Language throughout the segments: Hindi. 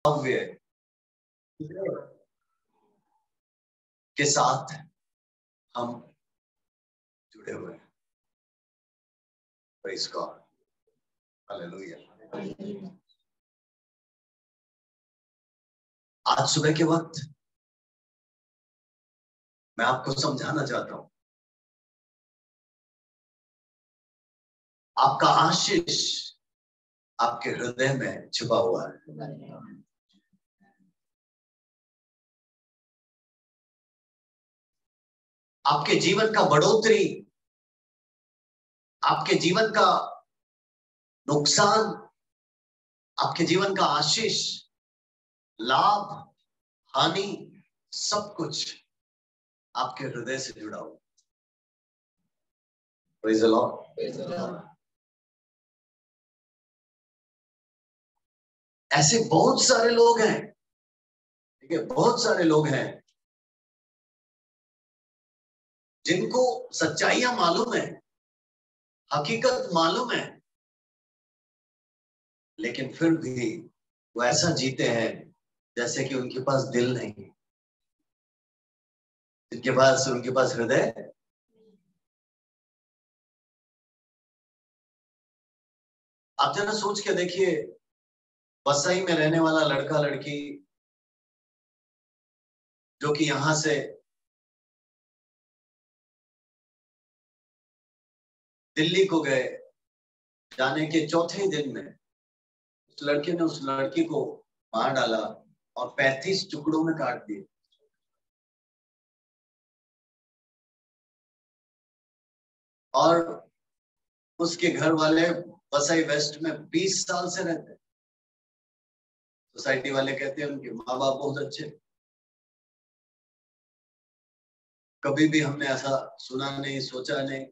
भव्य के साथ हम जुड़े हुए हैं। Praise God, hallelujah. आज सुबह के वक्त मैं आपको समझाना चाहता हूं, आपका आशीष आपके हृदय में छुपा हुआ है। आपके जीवन का बढ़ोतरी, आपके जीवन का नुकसान, आपके जीवन का आशीष, लाभ, हानि, सब कुछ आपके हृदय से जुड़ा हुआ। Praise the Lord. ऐसे बहुत सारे लोग हैं, ठीक है, बहुत सारे लोग हैं जिनको सच्चाइयां मालूम है, हकीकत मालूम है, लेकिन फिर भी वो ऐसा जीते हैं जैसे कि उनके पास दिल नहीं, उनके पास हृदय। आप जरा सोच के देखिए, वसई में रहने वाला लड़का लड़की जो कि यहां से दिल्ली को गए, जाने के चौथे दिन में उस लड़के ने उस लड़की को मार डाला और 35 टुकड़ों में काट दिए। और उसके घर वाले वसई वेस्ट में 20 साल से रहते। सोसाइटी वाले कहते हैं उनके माँ बाप बहुत अच्छे, कभी भी हमने ऐसा सुना नहीं, सोचा नहीं।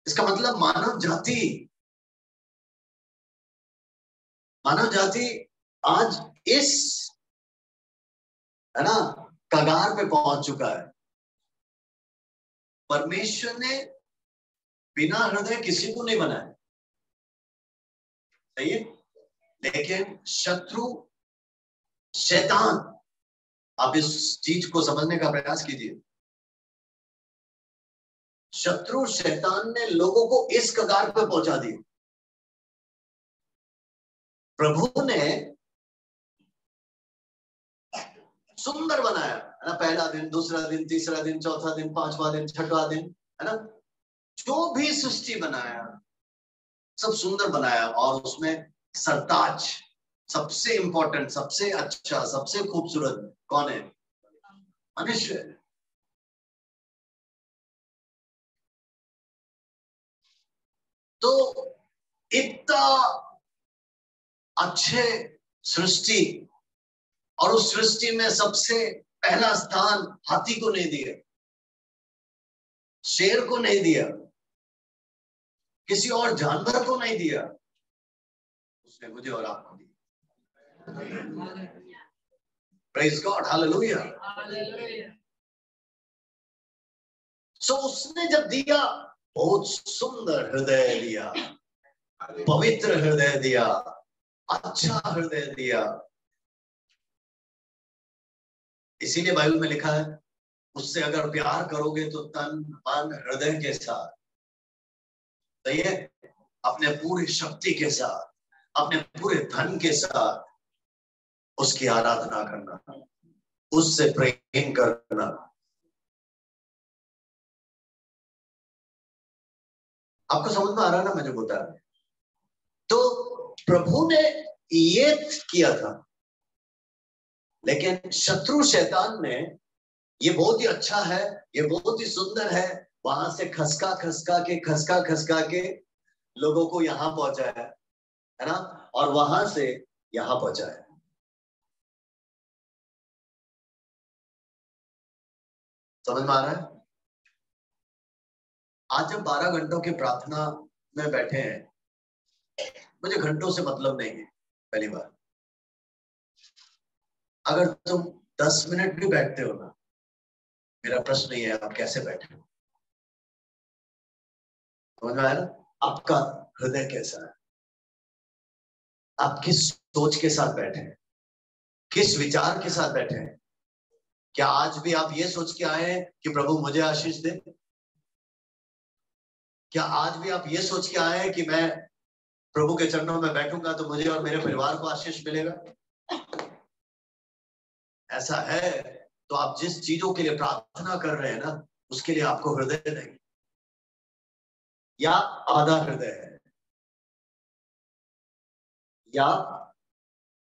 इसका मतलब मानव जाति आज इस, है ना, कगार पे पहुंच चुका है। परमेश्वर ने बिना हृदय किसी को नहीं बनाया, सही है, लेकिन शत्रु शैतान, आप इस चीज को समझने का प्रयास कीजिए, शत्रु शैतान ने लोगों को इस कगार पे पहुंचा दिया। प्रभु ने सुंदर बनाया, है ना, पहला दिन, दूसरा दिन, तीसरा दिन, चौथा दिन, पांचवा दिन, छठवां दिन, है ना, जो भी सृष्टि बनाया सब सुंदर बनाया। और उसमें सरताज, सबसे इंपॉर्टेंट, सबसे अच्छा, सबसे खूबसूरत कौन है? मनुष्य। तो इतना अच्छे सृष्टि, और उस सृष्टि में सबसे पहला स्थान हाथी को नहीं दिया, शेर को नहीं दिया, किसी और जानवर को नहीं दिया, उसने मुझे और आपको दिया। Praise God, hallelujah. सो उसने जब दिया, बहुत सुंदर हृदय दिया, पवित्र हृदय दिया, अच्छा हृदय दिया। इसीलिए बाइबल में लिखा है, उससे अगर प्यार करोगे तो तन मन हृदय के साथ, सही है, अपने पूरी शक्ति के साथ, अपने पूरे धन के साथ उसकी आराधना करना, उससे प्रेम करना। आपको समझ में आ रहा है ना मैं जो बता रहा हूं? तो प्रभु ने ये किया था, लेकिन शत्रु शैतान ने, ये बहुत ही अच्छा है, ये बहुत ही सुंदर है, वहां से खसका खसका के लोगों को यहां पहुंचाया, है ना, और वहां से यहां पहुंचाया। समझ में आ रहा है? आज जब 12 घंटों की प्रार्थना में बैठे हैं, मुझे घंटों से मतलब नहीं है। पहली बार, अगर तुम 10 मिनट भी बैठते हो ना, मेरा प्रश्न ये है, आप कैसे बैठे हो? समझ में आया ना? आपका हृदय कैसा है? आप किस सोच के साथ बैठे हैं, किस विचार के साथ बैठे हैं? क्या आज भी आप ये सोच के आए हैं कि प्रभु मुझे आशीष दे? क्या आज भी आप ये सोच के आए हैं कि मैं प्रभु के चरणों में बैठूंगा तो मुझे और मेरे परिवार को आशीष मिलेगा? ऐसा है तो आप जिस चीजों के लिए प्रार्थना कर रहे हैं ना, उसके लिए आपको हृदय नहीं, या आधा हृदय है, या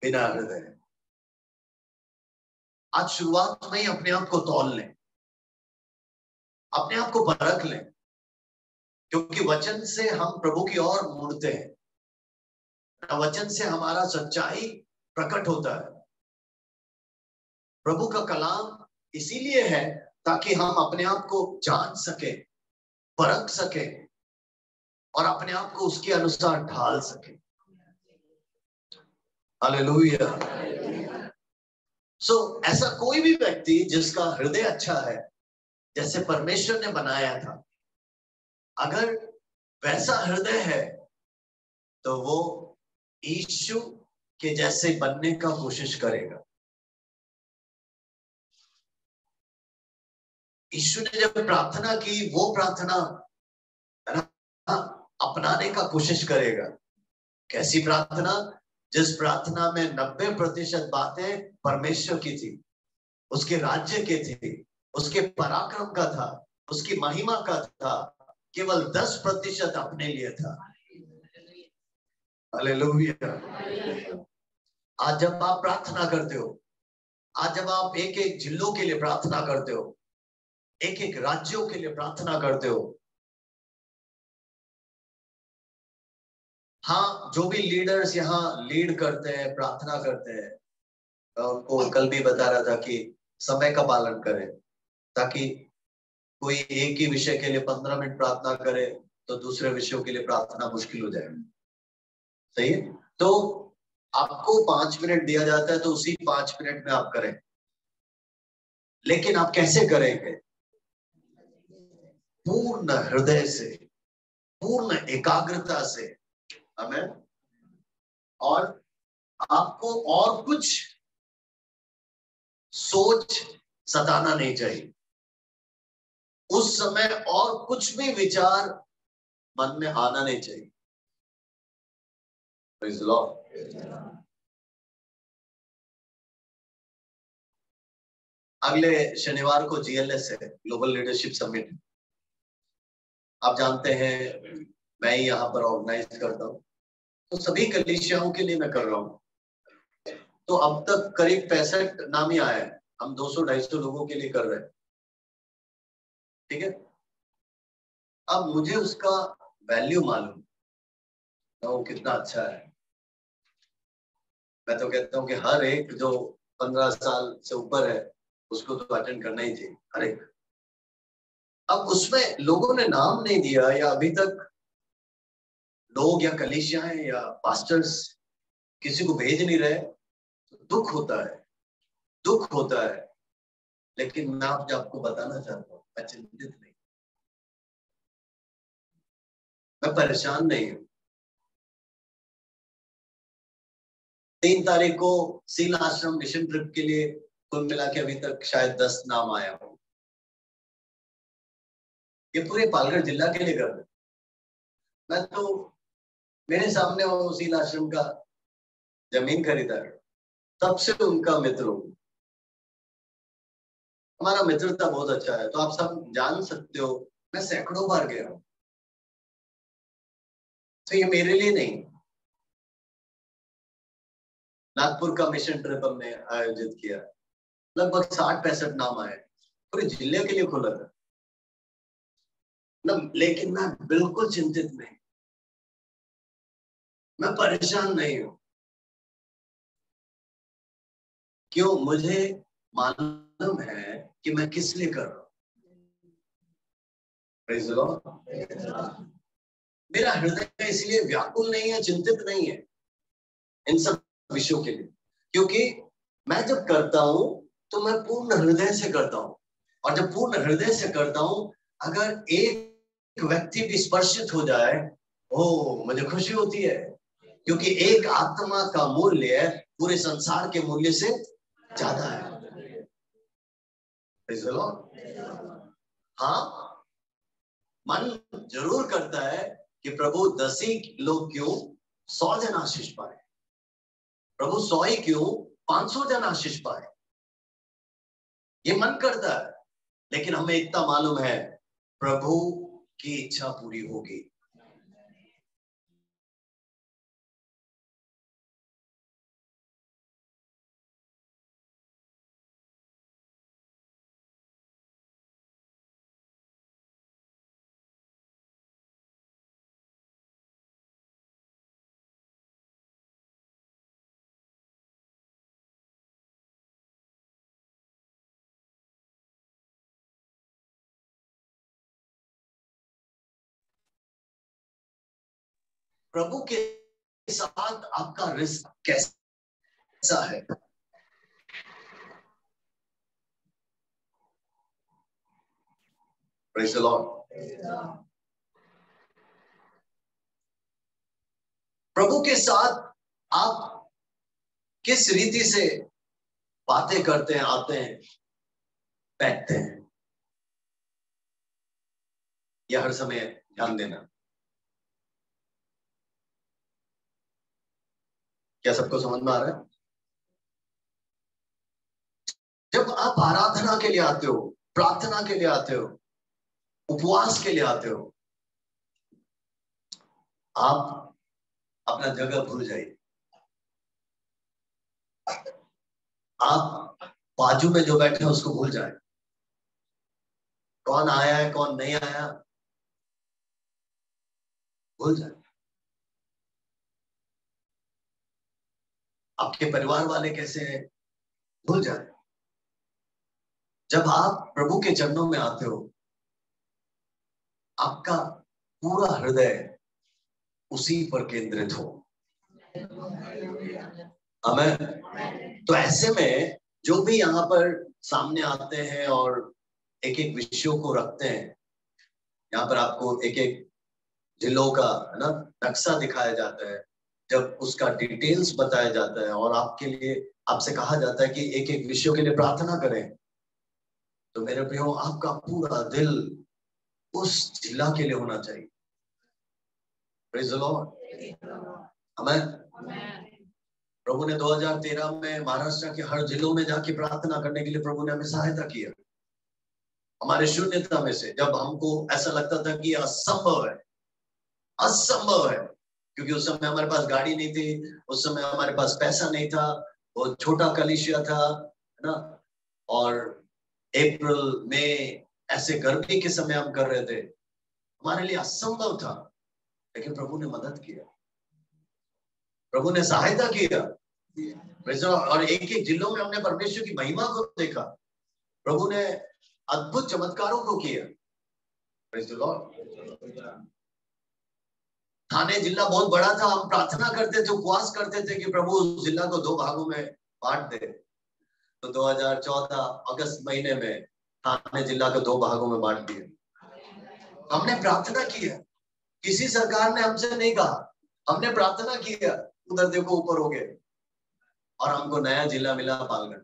बिना हृदय है। आज शुरुआत में ही अपने आप को तौल लें, अपने आप को परख लें, क्योंकि वचन से हम प्रभु की ओर मुड़ते हैं, वचन से हमारा सच्चाई प्रकट होता है। प्रभु का कलाम इसीलिए है ताकि हम अपने आप को जान सके, परख सके और अपने आप को उसके अनुसार ढाल सके। हालेलुया। ऐसा कोई भी व्यक्ति जिसका हृदय अच्छा है, जैसे परमेश्वर ने बनाया था, अगर वैसा हृदय है तो वो यीशु के जैसे बनने का कोशिश करेगा। यीशु ने जब प्रार्थना की, वो प्रार्थना अपनाने का कोशिश करेगा। कैसी प्रार्थना? जिस प्रार्थना में 90% बातें परमेश्वर की थी, उसके राज्य के थी, उसके पराक्रम का था, उसकी महिमा का था, केवल 10% अपने लिए था। हालेलुया। आज जब आप प्रार्थना करते हो, आज जब आप एक एक जिलों के लिए प्रार्थना करते हो, एक एक राज्यों के लिए प्रार्थना करते हो, हाँ, जो भी लीडर्स यहाँ लीड करते हैं, प्रार्थना करते हैं, उनको कल भी बता रहा था कि समय का पालन करें, ताकि कोई एक ही विषय के लिए 15 मिनट प्रार्थना करे तो दूसरे विषयों के लिए प्रार्थना मुश्किल हो जाएगी। सही है? तो आपको 5 मिनट दिया जाता है तो उसी 5 मिनट में आप करें, लेकिन आप कैसे करेंगे? पूर्ण हृदय से, पूर्ण एकाग्रता से। हमें और आपको और कुछ सोच सताना नहीं चाहिए उस समय, और कुछ भी विचार मन में आना नहीं चाहिए। Praise the Lord. अगले शनिवार को GLS है, ग्लोबल लीडरशिप समिट। आप जानते हैं मैं यहाँ पर ऑर्गेनाइज करता हूँ, तो सभी कलीसियाओं के लिए मैं कर रहा हूँ। तो अब तक करीब 65 नाम ही आए हैं। हम 200-250 लोगों के लिए कर रहे हैं, ठीक है? अब मुझे उसका वैल्यू मालूम, वो कितना अच्छा है। मैं तो कहता हूँ कि हर एक जो 15 साल से ऊपर है उसको तो अटेंड करना ही चाहिए, हर एक। अब उसमें लोगों ने नाम नहीं दिया, या अभी तक लोग या कलीसियाएं या पास्टर्स किसी को भेज नहीं रहे, तो दुख होता है, दुख होता है। लेकिन मैं आपको बताना चाहता हूँ, मैं चिंतित नहीं, मैं परेशान नहीं हूँ। 3 तारीख को सील आश्रम मिशन ट्रिप के लिए कुल मिला के अभी तक शायद 10 नाम आया हो। ये पूरे पालघर जिला के लिए कर रहे। मैं तो, मेरे सामने वो सील आश्रम का जमीन खरीदा है, तब से उनका मित्र हूँ। हमारा मित्रता बहुत अच्छा है, तो आप सब जान सकते हो, मैं सैकड़ों बार गया हूँ। तो ये मेरे लिए नहीं, नागपुर का मिशन ट्रिप हमने आयोजित किया, लगभग 60-65 नाम आए, पूरे जिले के लिए खुला था ना। लेकिन मैं बिल्कुल चिंतित नहीं, मैं परेशान नहीं हूं। क्यों? मुझे मालूम है कि मैं किस लिए कर रहा हूं। Praise the Lord. मेरा हृदय इसलिए व्याकुल नहीं है, चिंतित नहीं है इन सब विषयों के लिए, क्योंकि मैं जब करता हूं तो मैं पूर्ण हृदय से करता हूं। और जब पूर्ण हृदय से करता हूं, अगर एक व्यक्ति भी स्पर्शित हो जाए, ओ, मुझे खुशी होती है, क्योंकि एक आत्मा का मूल्य पूरे संसार के मूल्य से ज्यादा है। हाँ, मन जरूर करता है कि प्रभु 10 ही लोग क्यों 100 जन आशीष पाए, प्रभु 100 ही क्यों 500 जन आशीष पाए, ये मन करता है। लेकिन हमें इतना मालूम है प्रभु की इच्छा पूरी होगी। प्रभु के साथ आपका रिश्ता कैसा है? Praise the Lord. प्रभु के साथ आप किस रीति से बातें करते हैं, आते हैं, बैठते हैं, यह हर समय ध्यान देना। क्या सबको समझ में आ रहा है? जब आप आराधना के लिए आते हो, प्रार्थना के लिए आते हो, उपवास के लिए आते हो, आप अपना जगह भूल जाइए। आप बाजू में जो बैठे हैं उसको भूल जाए। कौन आया है कौन नहीं आया भूल जाए। आपके परिवार वाले कैसे हैं भूल जाए। जब आप प्रभु के चरणों में आते हो, आपका पूरा हृदय उसी पर केंद्रित हो। हमें तो ऐसे में जो भी यहाँ पर सामने आते हैं और एक एक विषयों को रखते हैं, यहाँ पर आपको एक एक जिलों का है ना नक्शा दिखाया जाता है। जब उसका डिटेल्स बताया जाता है और आपके लिए आपसे कहा जाता है कि एक एक विषयों के लिए प्रार्थना करें, तो मेरे प्रियो आपका पूरा दिल उस जिला के लिए होना चाहिए। Praise the Lord. आमीन। प्रभु ने 2013 में महाराष्ट्र के हर जिलों में जाके प्रार्थना करने के लिए प्रभु ने हमें सहायता किया। हमारे शून्यता में से जब हमको ऐसा लगता था कि असंभव है, असंभव है, क्योंकि उस समय हमारे पास गाड़ी नहीं थी, उस समय हमारे पास पैसा नहीं था, वो छोटा कलीसिया था, है ना, और अप्रैल में ऐसे गर्मी के समय हम कर रहे थे, हमारे लिए असंभव था। लेकिन प्रभु ने मदद किया, प्रभु ने सहायता किया, और एक एक जिलों में हमने परमेश्वर की महिमा को देखा। प्रभु ने अद्भुत चमत्कारों को किया। Praise the Lord. थाने जिला बहुत बड़ा था, हम प्रार्थना करते थे, उपवास करते थे कि प्रभु उस जिला को 2 भागों में बांट दे। तो 2014 अगस्त महीने में थाने जिला को 2 भागों में बांट दिया। हमने प्रार्थना किया, किसी सरकार ने हमसे नहीं कहा, हमने प्रार्थना किया, उधर देखो ऊपर हो गए और हमको नया जिला मिला पालगढ़।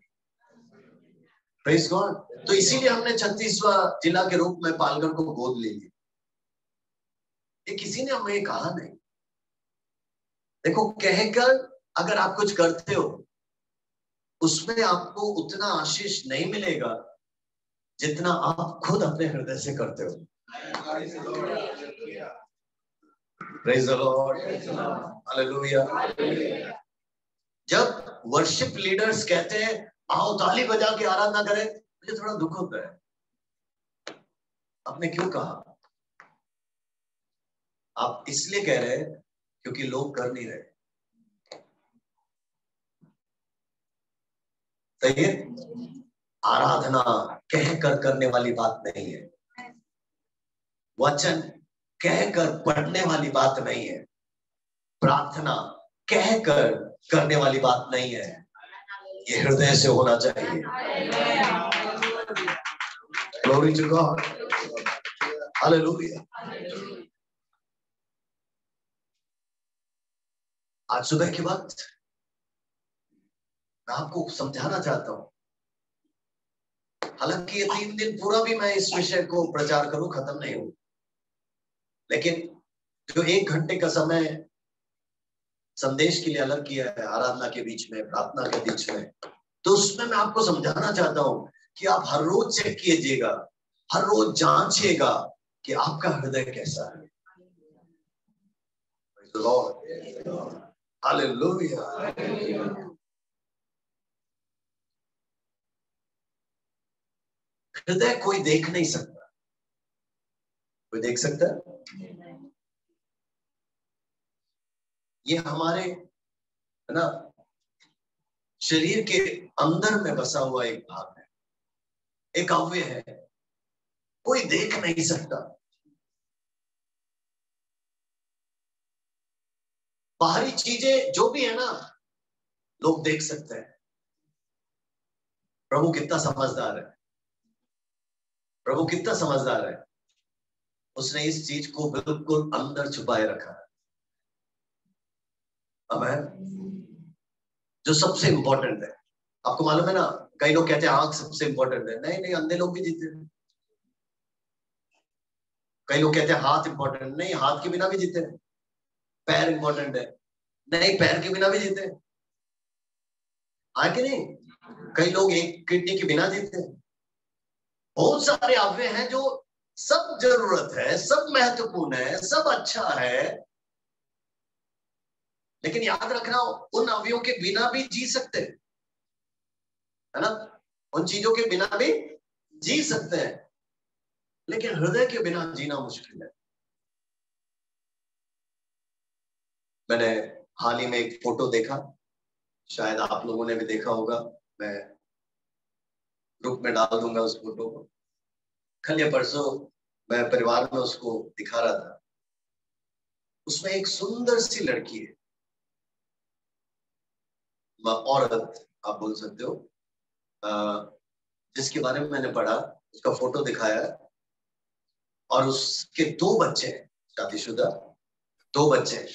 Praise God. तो इसीलिए हमने 36वां जिला के रूप में पालगढ़ को गोद ले लिया। ये किसी ने हमें कहा नहीं। देखो, कहकर अगर आप कुछ करते हो उसमें आपको उतना आशीष नहीं मिलेगा जितना आप खुद अपने हृदय से करते हो। Praise the Lord. हालेलुया। जब वर्शिप लीडर्स कहते हैं आओ ताली बजा के आराधना करें, मुझे थोड़ा दुख होता है। आपने क्यों कहा? आप इसलिए कह रहे हैं क्योंकि लोग कर नहीं रहे। सही है? आराधना कहकर करने वाली बात नहीं है, वचन कहकर पढ़ने वाली बात नहीं है, प्रार्थना कहकर करने वाली बात नहीं है, ये हृदय से होना चाहिए। Glory to God. हालेलुया। आज सुबह के वक्त मैं आपको समझाना चाहता हूं, हालांकि ये 3 दिन पूरा भी मैं इस विषय को प्रचार करूं खत्म नहीं हो, लेकिन जो 1 घंटे का समय संदेश के लिए अलग किया है, आराधना के बीच में, प्रार्थना के बीच में, तो उसमें मैं आपको समझाना चाहता हूं कि आप हर रोज चेक कीजिएगा, हर रोज जांचिएगा कि आपका हृदय कैसा है। हालेलुया। हृदय कोई देख नहीं सकता, कोई देख सकता है? ये हमारे, है ना, शरीर के अंदर में बसा हुआ एक भाग है, एक अवयव है, कोई देख नहीं सकता। बाहरी चीजें जो भी है ना, लोग देख सकते हैं। प्रभु कितना समझदार है, प्रभु कितना समझदार है, उसने इस चीज को बिल्कुल अंदर छुपाए रखा है। जो सबसे इंपॉर्टेंट है, आपको मालूम है ना, कई लोग कहते हैं आंख सबसे इंपॉर्टेंट है। नहीं नहीं, अंधे लोग भी जीते हैं। कई लोग कहते हैं हाथ इंपॉर्टेंट, नहीं, हाथ के बिना भी जीते हैं। पैर इंपॉर्टेंट है, नहीं, पैर के बिना भी जीते हैं। हाँ कि नहीं? कई लोग एक किडनी के बिना जीते हैं। बहुत सारे अवयव हैं जो सब जरूरत है, सब महत्वपूर्ण है, सब अच्छा है, लेकिन याद रखना, उन अवयवों के बिना भी जी सकते हैं, है ना, उन चीजों के बिना भी जी सकते हैं, लेकिन हृदय के बिना जीना मुश्किल है। मैंने हाल ही में एक फोटो देखा, शायद आप लोगों ने भी देखा होगा, मैं ग्रुप में डाल दूंगा उस फोटो को। कल या परसों मैं परिवार में उसको दिखा रहा था। उसमें एक सुंदर सी लड़की है, औरत आप बोल सकते हो, जिसके बारे में मैंने पढ़ा, उसका फोटो दिखाया, और उसके 2 बच्चे हैं, शादीशुदा 2 बच्चे हैं।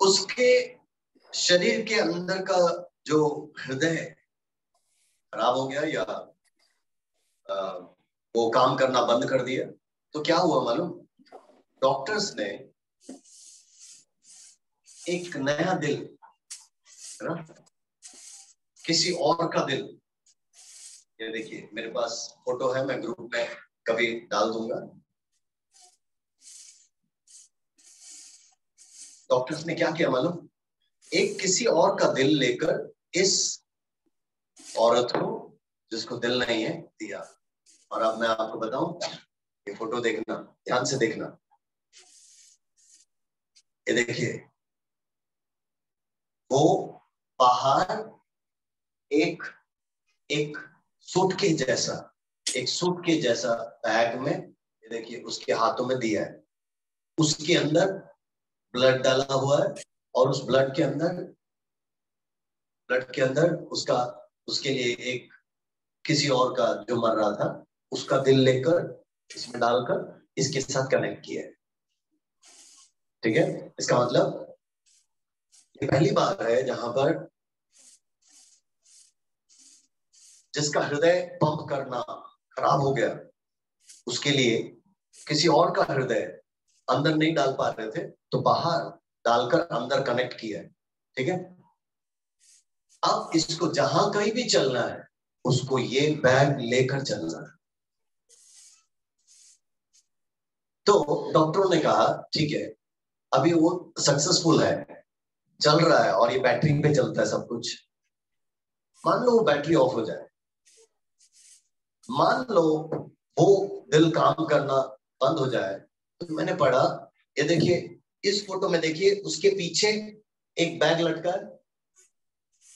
उसके शरीर के अंदर का जो हृदय खराब हो गया, या वो काम करना बंद कर दिया, तो क्या हुआ मालूम? डॉक्टर्स ने एक नया दिल, है ना, किसी और का दिल, ये देखिए मेरे पास फोटो है, मैं ग्रुप में कभी डाल दूंगा। डॉक्टर्स ने क्या किया मालूम? एक किसी और का दिल लेकर इस औरत को, जिसको दिल नहीं है, दिया। और अब मैं आपको बताऊं, ये फोटो देखना, ध्यान से देखना, ये देखिए, वो बाहर एक एक सूटकेस जैसा, एक सूटकेस जैसा बैग में, ये देखिए उसके हाथों में दिया है। उसके अंदर ब्लड डाला हुआ है, और उस ब्लड के अंदर उसका, उसके लिए एक किसी और का जो मर रहा था, उसका दिल लेकर इसमें डालकर इसके साथ कनेक्ट किया है। ठीक है, इसका मतलब ये पहली बार है जहां पर जिसका हृदय पंप करना खराब हो गया, उसके लिए किसी और का हृदय अंदर नहीं डाल पा रहे थे, तो बाहर डालकर अंदर कनेक्ट किया है। ठीक है, अब इसको जहां कहीं भी चलना है, उसको ये बैग लेकर चलना है। तो डॉक्टरों ने कहा ठीक है, अभी वो सक्सेसफुल है, चल रहा है, और ये बैटरी पे चलता है सब कुछ। मान लो वो बैटरी ऑफ हो जाए, मान लो वो दिल काम करना बंद हो जाए, तो मैंने पढ़ा, ये देखिए इस फोटो में देखिए, उसके पीछे एक बैग लटका है,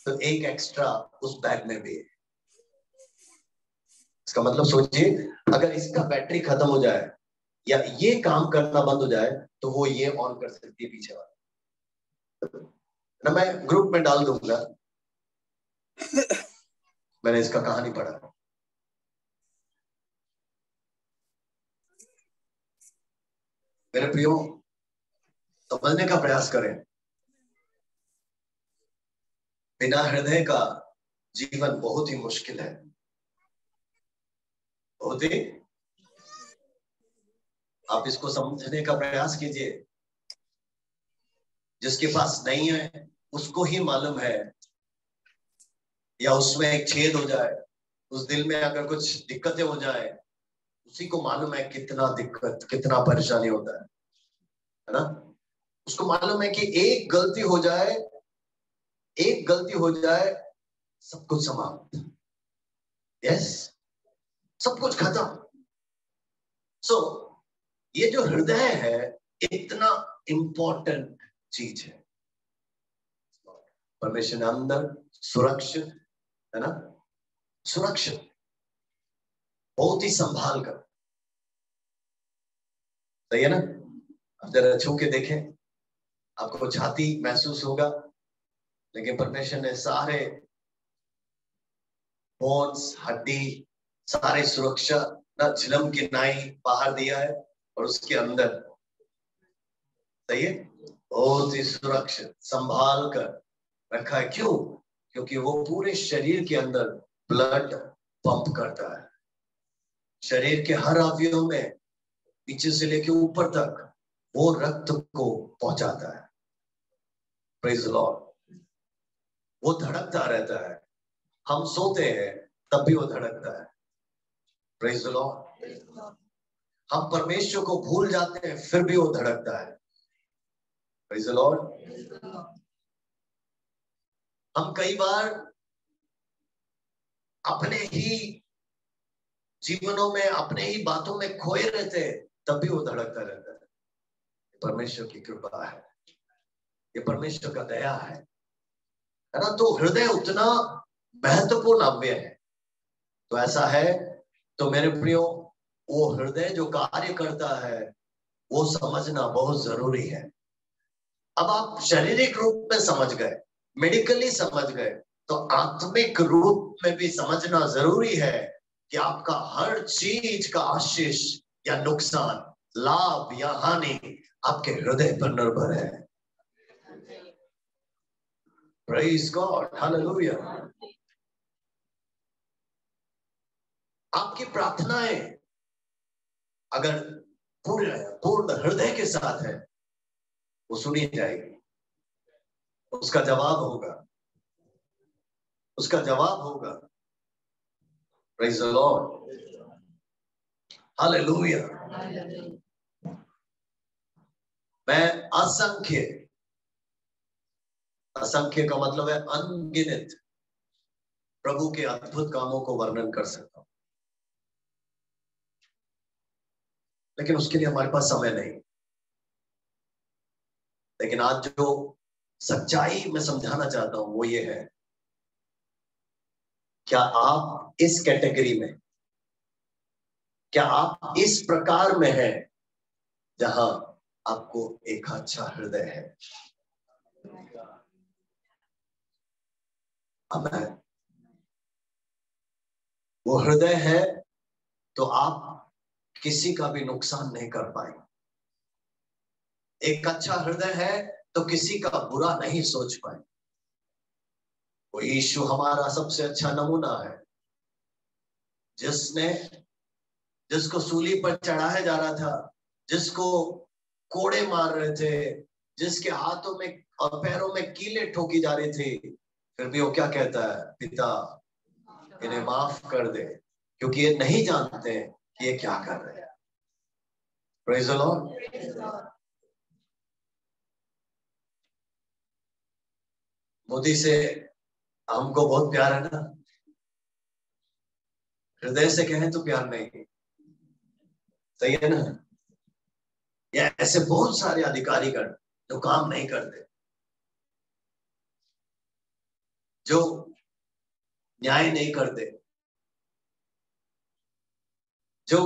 तो एक एक्स्ट्रा उस बैग में भी है। इसका मतलब सोचिए, अगर इसका बैटरी खत्म हो जाए या ये काम करना बंद हो जाए, तो वो ये ऑन कर सकती है पीछे वाला ना। मैं ग्रुप में डाल दूंगा, मैंने इसका कहानी पढ़ा। मेरे प्रियो, समझने का प्रयास करें। बिना हृदय का जीवन बहुत ही मुश्किल है, बहुत ही। आप इसको समझने का प्रयास कीजिए। जिसके पास नहीं है उसको ही मालूम है, या उसमें एक छेद हो जाए, उस दिल में अगर कुछ दिक्कतें हो जाए, उसी को मालूम है कितना दिक्कत, कितना परेशानी होता है ना। उसको मालूम है कि एक गलती हो जाए, एक गलती हो जाए, सब कुछ समाप्त। यस, सब कुछ खत्म। सो ये जो हृदय है इतना इंपॉर्टेंट चीज है। परमेश्वर ने अंदर सुरक्षित, है ना, सुरक्षित, बहुत ही संभाल कर। सही है ना। अब जरा छू के देखें, आपको छाती महसूस होगा, लेकिन परमेश्वर ने सारे बोन्स, हड्डी, सारे सुरक्षा ना, छिलम की नाई बाहर दिया है, और उसके अंदर, सही है, बहुत ही सुरक्षित संभाल कर रखा है। क्यों? क्योंकि वो पूरे शरीर के अंदर ब्लड पंप करता है। शरीर के हर अवयव में नीचे से लेके ऊपर तक वो रक्त को पहुंचाता है। Praise the Lord. वो धड़कता रहता है। हम सोते हैं तब भी वो धड़कता है। Praise the Lord. हम परमेश्वर को भूल जाते हैं फिर भी वो धड़कता है। Praise the Lord. हम कई बार अपने ही जीवनों में, अपने ही बातों में खोए रहते हैं, तब भी वो धड़कता रहता है। परमेश्वर की कृपा है, ये परमेश्वर का दया है ना। तो हृदय उतना महत्वपूर्ण अवयव है। तो ऐसा है, तो मेरे प्रियो, वो हृदय जो कार्य करता है वो समझना बहुत जरूरी है। अब आप शारीरिक रूप में समझ गए, मेडिकली समझ गए, तो आत्मिक रूप में भी समझना जरूरी है कि आपका हर चीज का आशीष या नुकसान, लाभ या हानि आपके हृदय पर निर्भर है। Praise God, hallelujah. आपकी प्रार्थनाएं अगर पूर्ण हृदय के साथ है, वो सुनी जाएगी, उसका जवाब होगा, उसका जवाब होगा। Praise the Lord, hallelujah. मैं असंख्य, असंख्य का मतलब है अनगिनत, प्रभु के अद्भुत कामों को वर्णन कर सकता हूं, लेकिन उसके लिए हमारे पास समय नहीं। लेकिन आज जो सच्चाई मैं समझाना चाहता हूं वो ये है, क्या आप इस कैटेगरी में, क्या आप इस प्रकार में हैं जहां आपको एक अच्छा हृदय है? आमीन। वो हृदय है तो आप किसी का भी नुकसान नहीं कर पाएंगे। एक अच्छा हृदय है तो किसी का बुरा नहीं सोच पाए। वो यीशु हमारा सबसे अच्छा नमूना है, जिसने, जिसको सूली पर चढ़ाया जा रहा था, जिसको कोड़े मार रहे थे, जिसके हाथों में और पैरों में कीलें ठोकी जा रही थी, फिर भी वो क्या कहता है? पिता, इन्हें माफ कर दे, क्योंकि ये नहीं जानते कि ये क्या कर रहे हैं। Praise the Lord. मोदी से हमको बहुत प्यार है ना, हृदय से कहें तो प्यार नहीं, सही है ना। या ऐसे बहुत सारे अधिकारी कर जो काम नहीं करते, जो न्याय नहीं करते, जो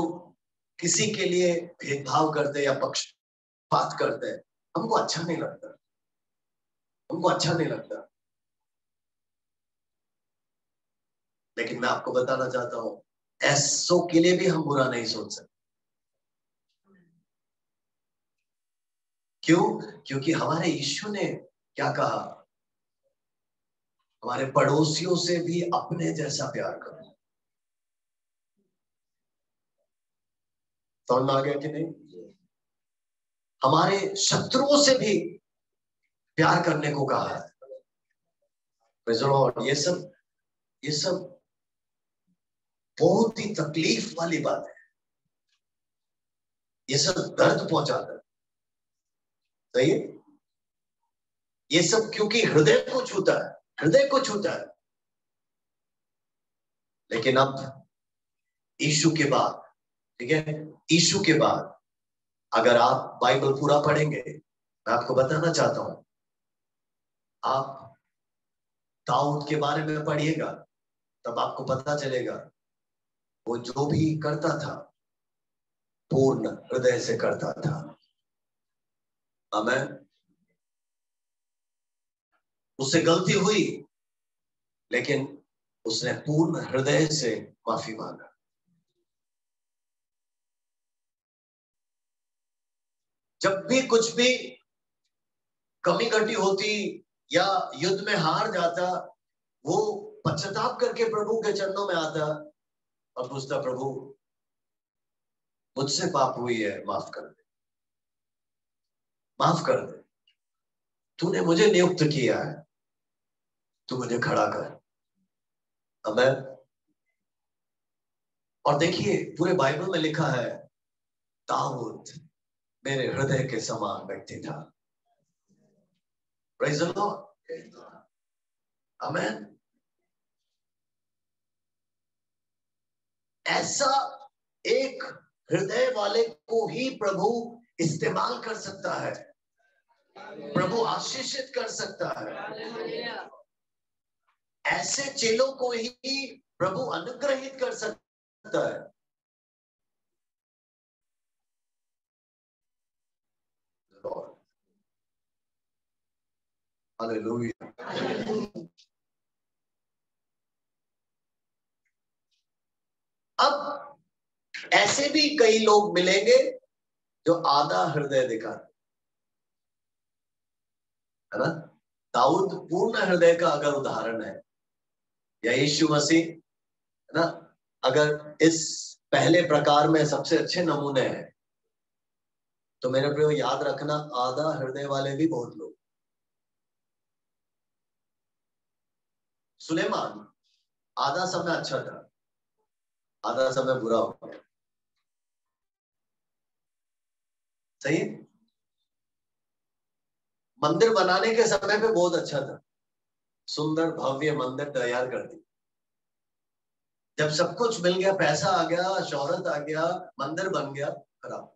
किसी के लिए भेदभाव करते या पक्षपात करते हैं, हमको अच्छा नहीं लगता, हमको अच्छा नहीं लगता। लेकिन मैं आपको बताना चाहता हूं, ऐसों के लिए भी हम बुरा नहीं सोच सकते। क्यों? क्योंकि हमारे यीशु ने क्या कहा? हमारे पड़ोसियों से भी अपने जैसा प्यार करो। समझ में आ गया कि नहीं? हमारे शत्रुओं से भी प्यार करने को कहा है। ये सब बहुत ही तकलीफ वाली बात है। ये सब दर्द पहुंचाता है। सही है? ये सब क्योंकि हृदय को छूता है, हृदय को छूता है। लेकिन अब यीशु के बाद, ठीक है, यीशु के बाद अगर आप बाइबल पूरा पढ़ेंगे, मैं आपको बताना चाहता हूं, आप दाऊद के बारे में पढ़िएगा, तब आपको पता चलेगा वो जो भी करता था पूर्ण हृदय से करता था। आमीन। उससे गलती हुई, लेकिन उसने पूर्ण हृदय से माफी मांगा। जब भी कुछ भी कमी घटी होती या युद्ध में हार जाता, वो पश्चाताप करके प्रभु के चरणों में आता और पूछता, प्रभु मुझसे पाप हुई है, माफ कर दे, माफ कर दे। तूने मुझे नियुक्त किया है, तू मुझे खड़ा कर। आमीन। और देखिए पूरे बाइबल में लिखा है, दाऊद मेरे हृदय के समान व्यक्ति था। Praise the Lord. आमीन। ऐसा एक हृदय वाले को ही प्रभु इस्तेमाल कर सकता है, प्रभु आशीषित कर सकता है। ऐसे चेलों को ही प्रभु अनुग्रहित कर सकता है। हालेलुया। अब ऐसे भी कई लोग मिलेंगे जो आधा हृदय दिखाते, है ना? दाऊद पूर्ण हृदय का अगर उदाहरण है, या यीशु मसीह, है ना, अगर इस पहले प्रकार में सबसे अच्छे नमूने हैं, तो मेरे प्रियो याद रखना, आधा हृदय वाले भी बहुत लोग। सुलेमान आधा समय अच्छा था, आधा समय बुरा हो गया। सही है? मंदिर बनाने के समय पे बहुत अच्छा था, सुंदर भव्य मंदिर तैयार कर दी। जब सब कुछ मिल गया, पैसा आ गया, शोहरत आ गया, मंदिर बन गया, खराब।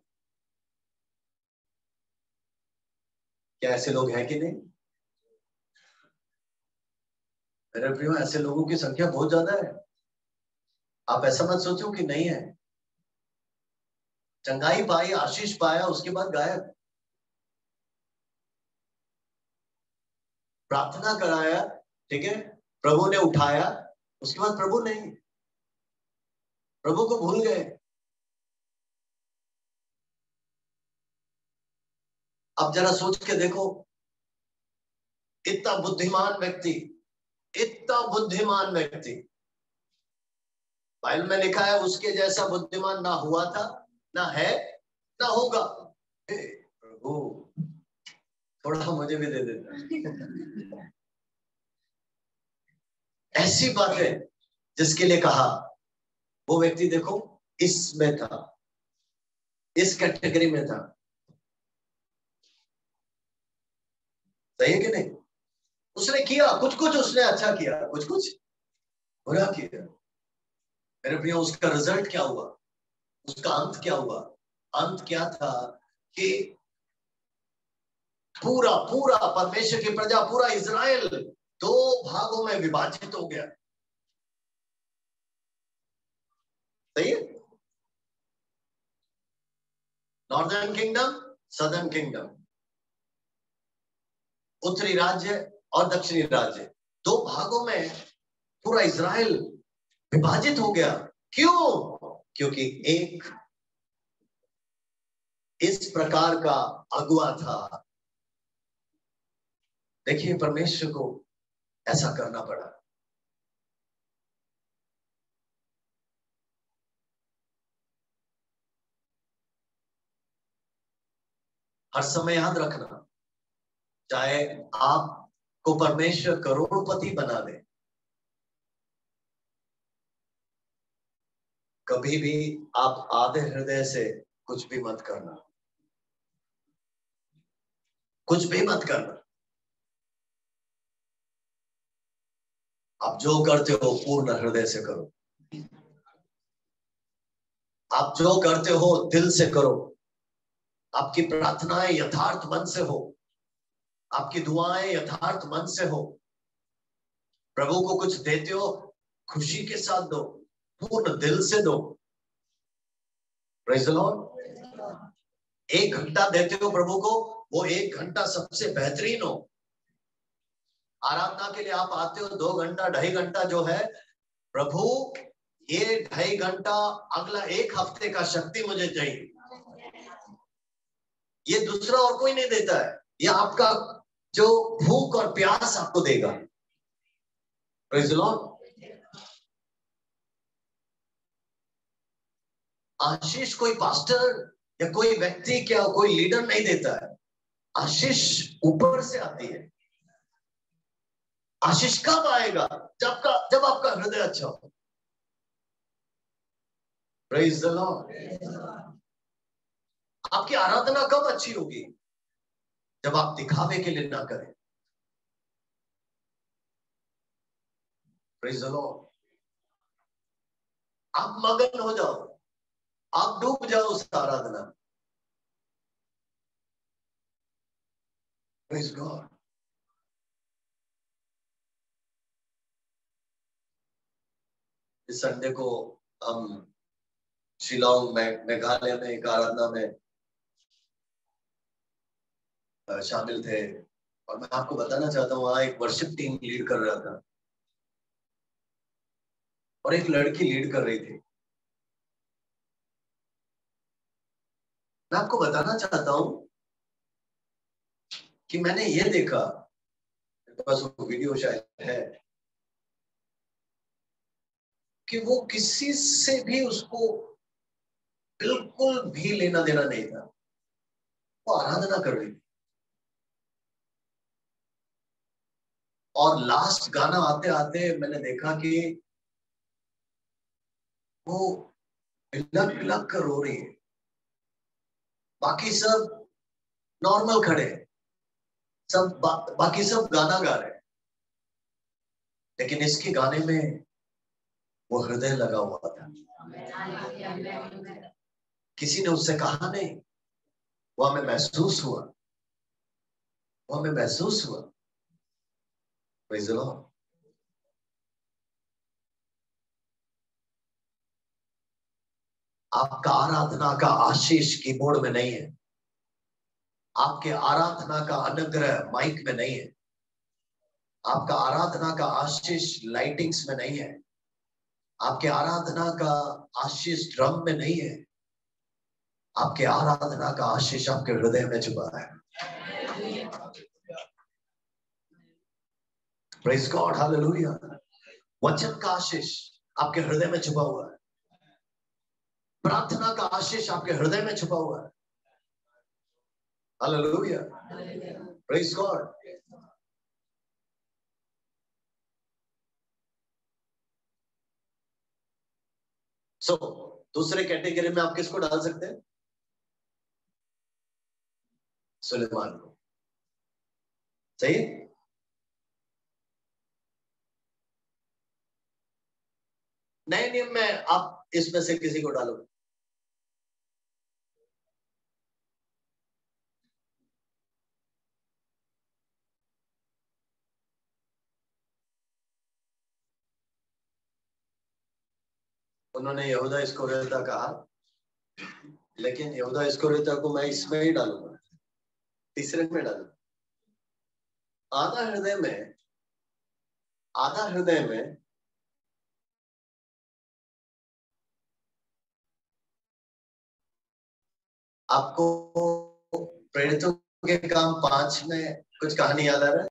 क्या ऐसे लोग हैं कि नहीं? मेरे प्रियो ऐसे लोगों की संख्या बहुत ज्यादा है। आप ऐसा मत सोचो कि नहीं है। चंगाई पाई, आशीष पाया, उसके बाद गायब। प्रार्थना कराया, ठीक है, प्रभु ने उठाया, उसके बाद प्रभु नहीं, प्रभु को भूल गए। अब जरा सोच के देखो, इतना बुद्धिमान व्यक्ति, इतना बुद्धिमान व्यक्ति, बाइबल में लिखा है उसके जैसा बुद्धिमान ना हुआ था, ना है, ना होगा। प्रभु थोड़ा मुझे भी दे देना। ऐसी बात है जिसके लिए कहा, वो व्यक्ति देखो इसमें था, इस कैटेगरी में था। सही है कि नहीं? उसने किया कुछ कुछ, उसने अच्छा किया, कुछ कुछ बुरा किया। मेरे प्रियो उसका रिजल्ट क्या हुआ? उसका अंत क्या हुआ? अंत क्या था कि पूरा पूरा परमेश्वर की प्रजा, पूरा इजराइल दो भागों में विभाजित हो गया। सही है? नॉर्दर्न किंगडम, सदर्न किंगडम, उत्तरी राज्य और दक्षिणी राज्य, दो भागों में पूरा इजराइल विभाजित हो गया। क्यों? क्योंकि एक इस प्रकार का अगुआ था। देखिए परमेश्वर को ऐसा करना पड़ा। हर समय याद रखना, चाहे आपको परमेश्वर करोड़पति बना दे, कभी भी आप आधे हृदय से कुछ भी मत करना, कुछ भी मत करना। आप जो करते हो पूर्ण हृदय से करो। आप जो करते हो दिल से करो। आपकी प्रार्थनाएं यथार्थ मन से हो। आपकी दुआएं यथार्थ मन से हो। प्रभु को कुछ देते हो, खुशी के साथ दो, पूर्ण दिल से दो। Praise the Lord. 1 घंटा देते हो प्रभु को, वो 1 घंटा सबसे बेहतरीन हो। आराधना के लिए आप आते हो 2 घंटा 2.5 घंटा जो है, प्रभु ये 2.5 घंटा अगला 1 हफ्ते का शक्ति मुझे चाहिए। ये दूसरा और कोई नहीं देता है, ये आपका जो भूख और प्यास आपको देगा। Praise the Lord. आशीष कोई पास्टर या कोई व्यक्ति क्या कोई लीडर नहीं देता है। आशीष ऊपर से आती है। आशीष कब आएगा? जब आपका हृदय अच्छा हो। Praise the Lord. आपकी आराधना कब अच्छी होगी? जब आप दिखावे के लिए ना करें। Praise the Lord. आप मगन हो जाओ, आप डूब जाओ उस आराधना। Praise God. इस संडे को हम शिलोंग में मेघालय में एक आराधना में शामिल थे, और मैं आपको बताना चाहता हूँ वहां एक वर्शिप टीम लीड कर रहा था और एक लड़की लीड कर रही थी। मैं आपको बताना चाहता हूँ कि मैंने ये देखा, मेरे पास वो वीडियो शायद है, कि वो किसी से भी उसको बिल्कुल भी लेना देना नहीं था। वो आराधना कर रही थी और लास्ट गाना आते आते मैंने देखा कि वो बिलक बिलक कर रो रही है। बाकी सब नॉर्मल खड़े हैं, सब बाकी सब गाना गा रहे हैं, लेकिन इसके गाने में वो हृदय लगा हुआ था। किसी ने उससे कहा नहीं, वो हमें महसूस हुआ, वो हमें महसूस हुआ। Praise the Lord. आपका आराधना का आशीष कीबोर्ड में नहीं है। आपके आराधना का अनुग्रह माइक में नहीं है। आपका आराधना का आशीष लाइटिंग्स में नहीं है। आपके आराधना का आशीष ड्रम में नहीं है। आपके आराधना का आशीष आपके हृदय में छुपा है। Praise God, hallelujah. वचन का आशीष आपके हृदय में छुपा हुआ है। प्रार्थना का आशीष आपके हृदय में छुपा हुआ है। Hallelujah, praise God. सो दूसरे कैटेगरी में आप किसको डाल सकते हैं? सुलेमान को। सही। नए नियम में आप इसमें से किसी को डालो। उन्होंने यहूदा इस्करियोता कहा, लेकिन यहूदा इस्करियोता को मैं इसमें ही डालूंगा, तीसरे में डालूंगा। आधा हृदय में, आधा हृदय में आपको प्रेरितों के काम 5 में कुछ कहानी याद आ रहा है?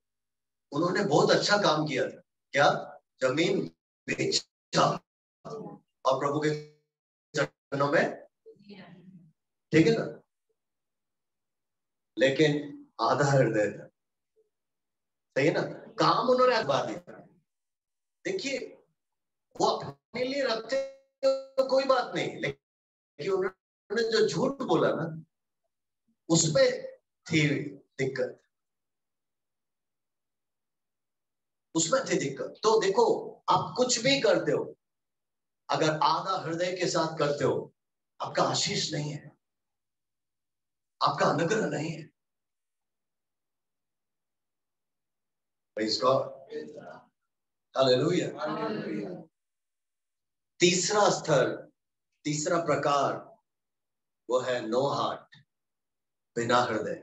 उन्होंने बहुत अच्छा काम किया था। क्या? जमीन बेचा और प्रभु के चरणों में, ठीक है ना? लेकिन आधा हृदय था, सही है ना? काम उन्होंने अखबा दिया। देखिए, वो अपने लिए रखते तो कोई बात नहीं, लेकिन उन्होंने जो झूठ बोला ना, उसमें थी दिक्कत, उसमें थी दिक्कत। तो देखो, आप कुछ भी करते हो, अगर आधा हृदय के साथ करते हो, आपका आशीष नहीं है, आपका अनुग्रह नहीं है। Praise God. हालेलुया। तीसरा स्तर, तीसरा प्रकार, वो है नो हार्ट, बिना हृदय।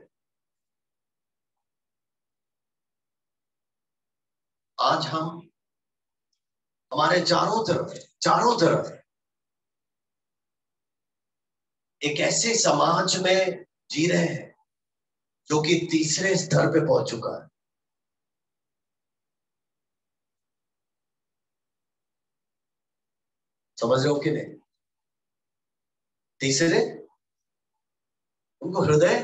आज हम हमारे चारों तरफ एक ऐसे समाज में जी रहे हैं जो कि तीसरे स्तर पे पहुंच चुका है। समझ रहे हो कि नहीं? तीसरे, उनको हृदय।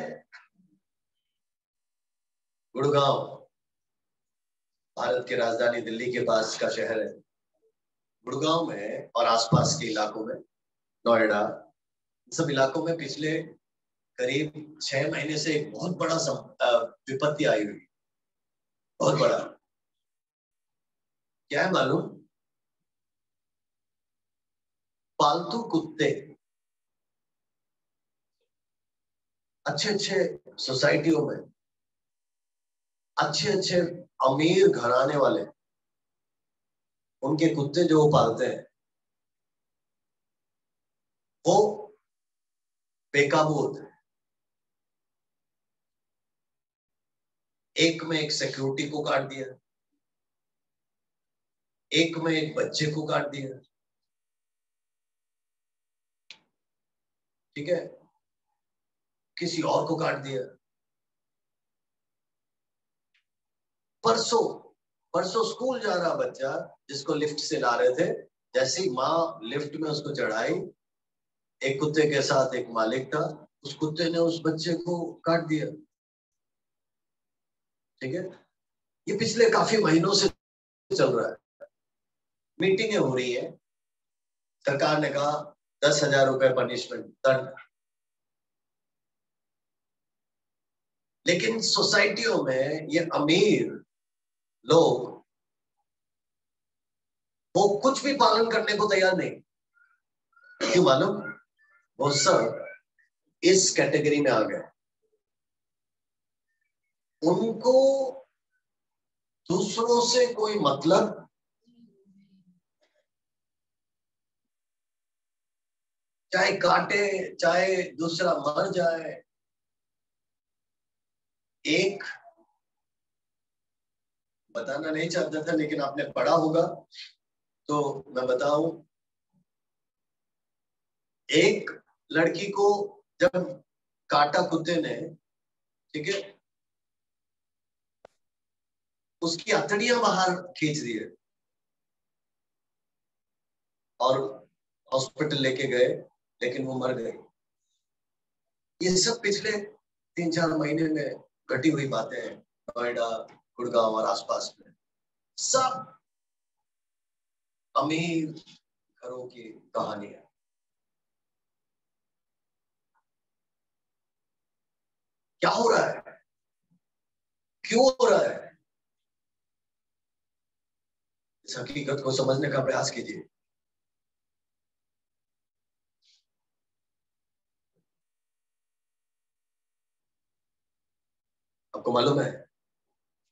गुड़गांव भारत की राजधानी दिल्ली के पास का शहर है। गुड़गांव में और आसपास के इलाकों में, नोएडा, सब इलाकों में पिछले करीब 6 महीने से एक बहुत बड़ा विपत्ति आई हुई, बहुत बड़ा। क्या है मालूम? पालतू कुत्ते अच्छे अच्छे सोसाइटियों में, अच्छे अच्छे अमीर घराने वाले, उनके कुत्ते जो वो पालते हैं, वो बेकाबू होते हैं। एक में एक सिक्योरिटी को काट दिया, एक में एक बच्चे को काट दिया, ठीक है, किसी और को काट दिया। परसों परसों स्कूल जा रहा बच्चा, जिसको लिफ्ट से ला रहे थे, जैसे ही माँ लिफ्ट में उसको चढ़ाई, एक कुत्ते के साथ एक मालिक था, उस कुत्ते ने उस बच्चे को काट दिया, ठीक है। ये पिछले काफी महीनों से चल रहा है। मीटिंगें हो रही है, सरकार ने कहा 10,000 रुपए पनिशमेंट, दंड। लेकिन सोसाइटियों में ये अमीर लोग, वो कुछ भी पालन करने को तैयार नहीं। क्यों मालूम? वो सब इस कैटेगरी में आ गए। उनको दूसरों से कोई मतलब, चाहे काटे, चाहे दूसरा मर जाए। एक बताना नहीं चाहता था, लेकिन आपने पढ़ा होगा तो मैं बताऊं। एक लड़की को जब काटा कुत्ते ने, ठीक है, उसकी हथेलियां बाहर खींच दी है और हॉस्पिटल लेके गए, लेकिन वो मर गई। ये सब पिछले 3-4 महीने में घटी हुई बातें हैं, नोएडा, गुड़गांव और आसपास में। सब अमीर घरों की कहानी है। क्या हो रहा है? क्यों हो रहा है? इस हकीकत को समझने का प्रयास कीजिए। आपको मालूम है,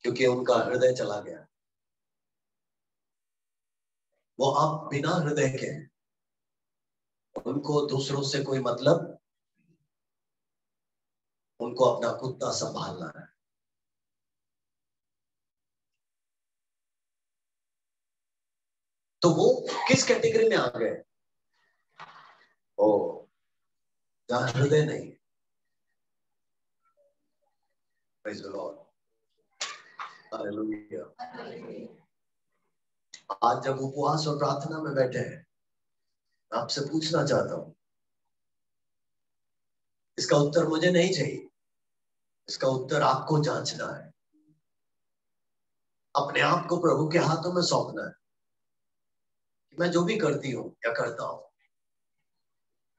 क्योंकि उनका हृदय चला गया। वो आप बिना हृदय के, उनको दूसरों से कोई मतलब, उनको अपना कुत्ता संभालना है। तो वो किस कैटेगरी में आ गए? ओ, जहां हृदय नहीं, Praise the Lord. Hallelujah. आज जब उपवास और प्रार्थना में बैठे हैं, आपसे पूछना चाहता हूं, इसका उत्तर मुझे नहीं चाहिए, इसका उत्तर आपको जांचना है, अपने आप को प्रभु के हाथों में सौंपना है कि मैं जो भी करती हूँ या करता हूं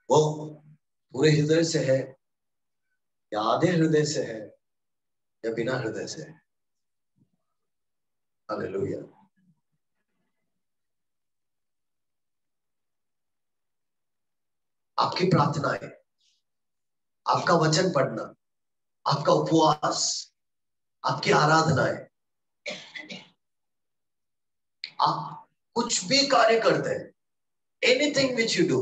वो पूरे हृदय से है या आधे हृदय से है या बिना हृदय से है। हालेलुया। आपकी प्रार्थनाएं, आपका वचन पढ़ना, आपका उपवास, आपकी आराधनाएं, आप कुछ भी कार्य करते हैं, एनीथिंग विच यू डू,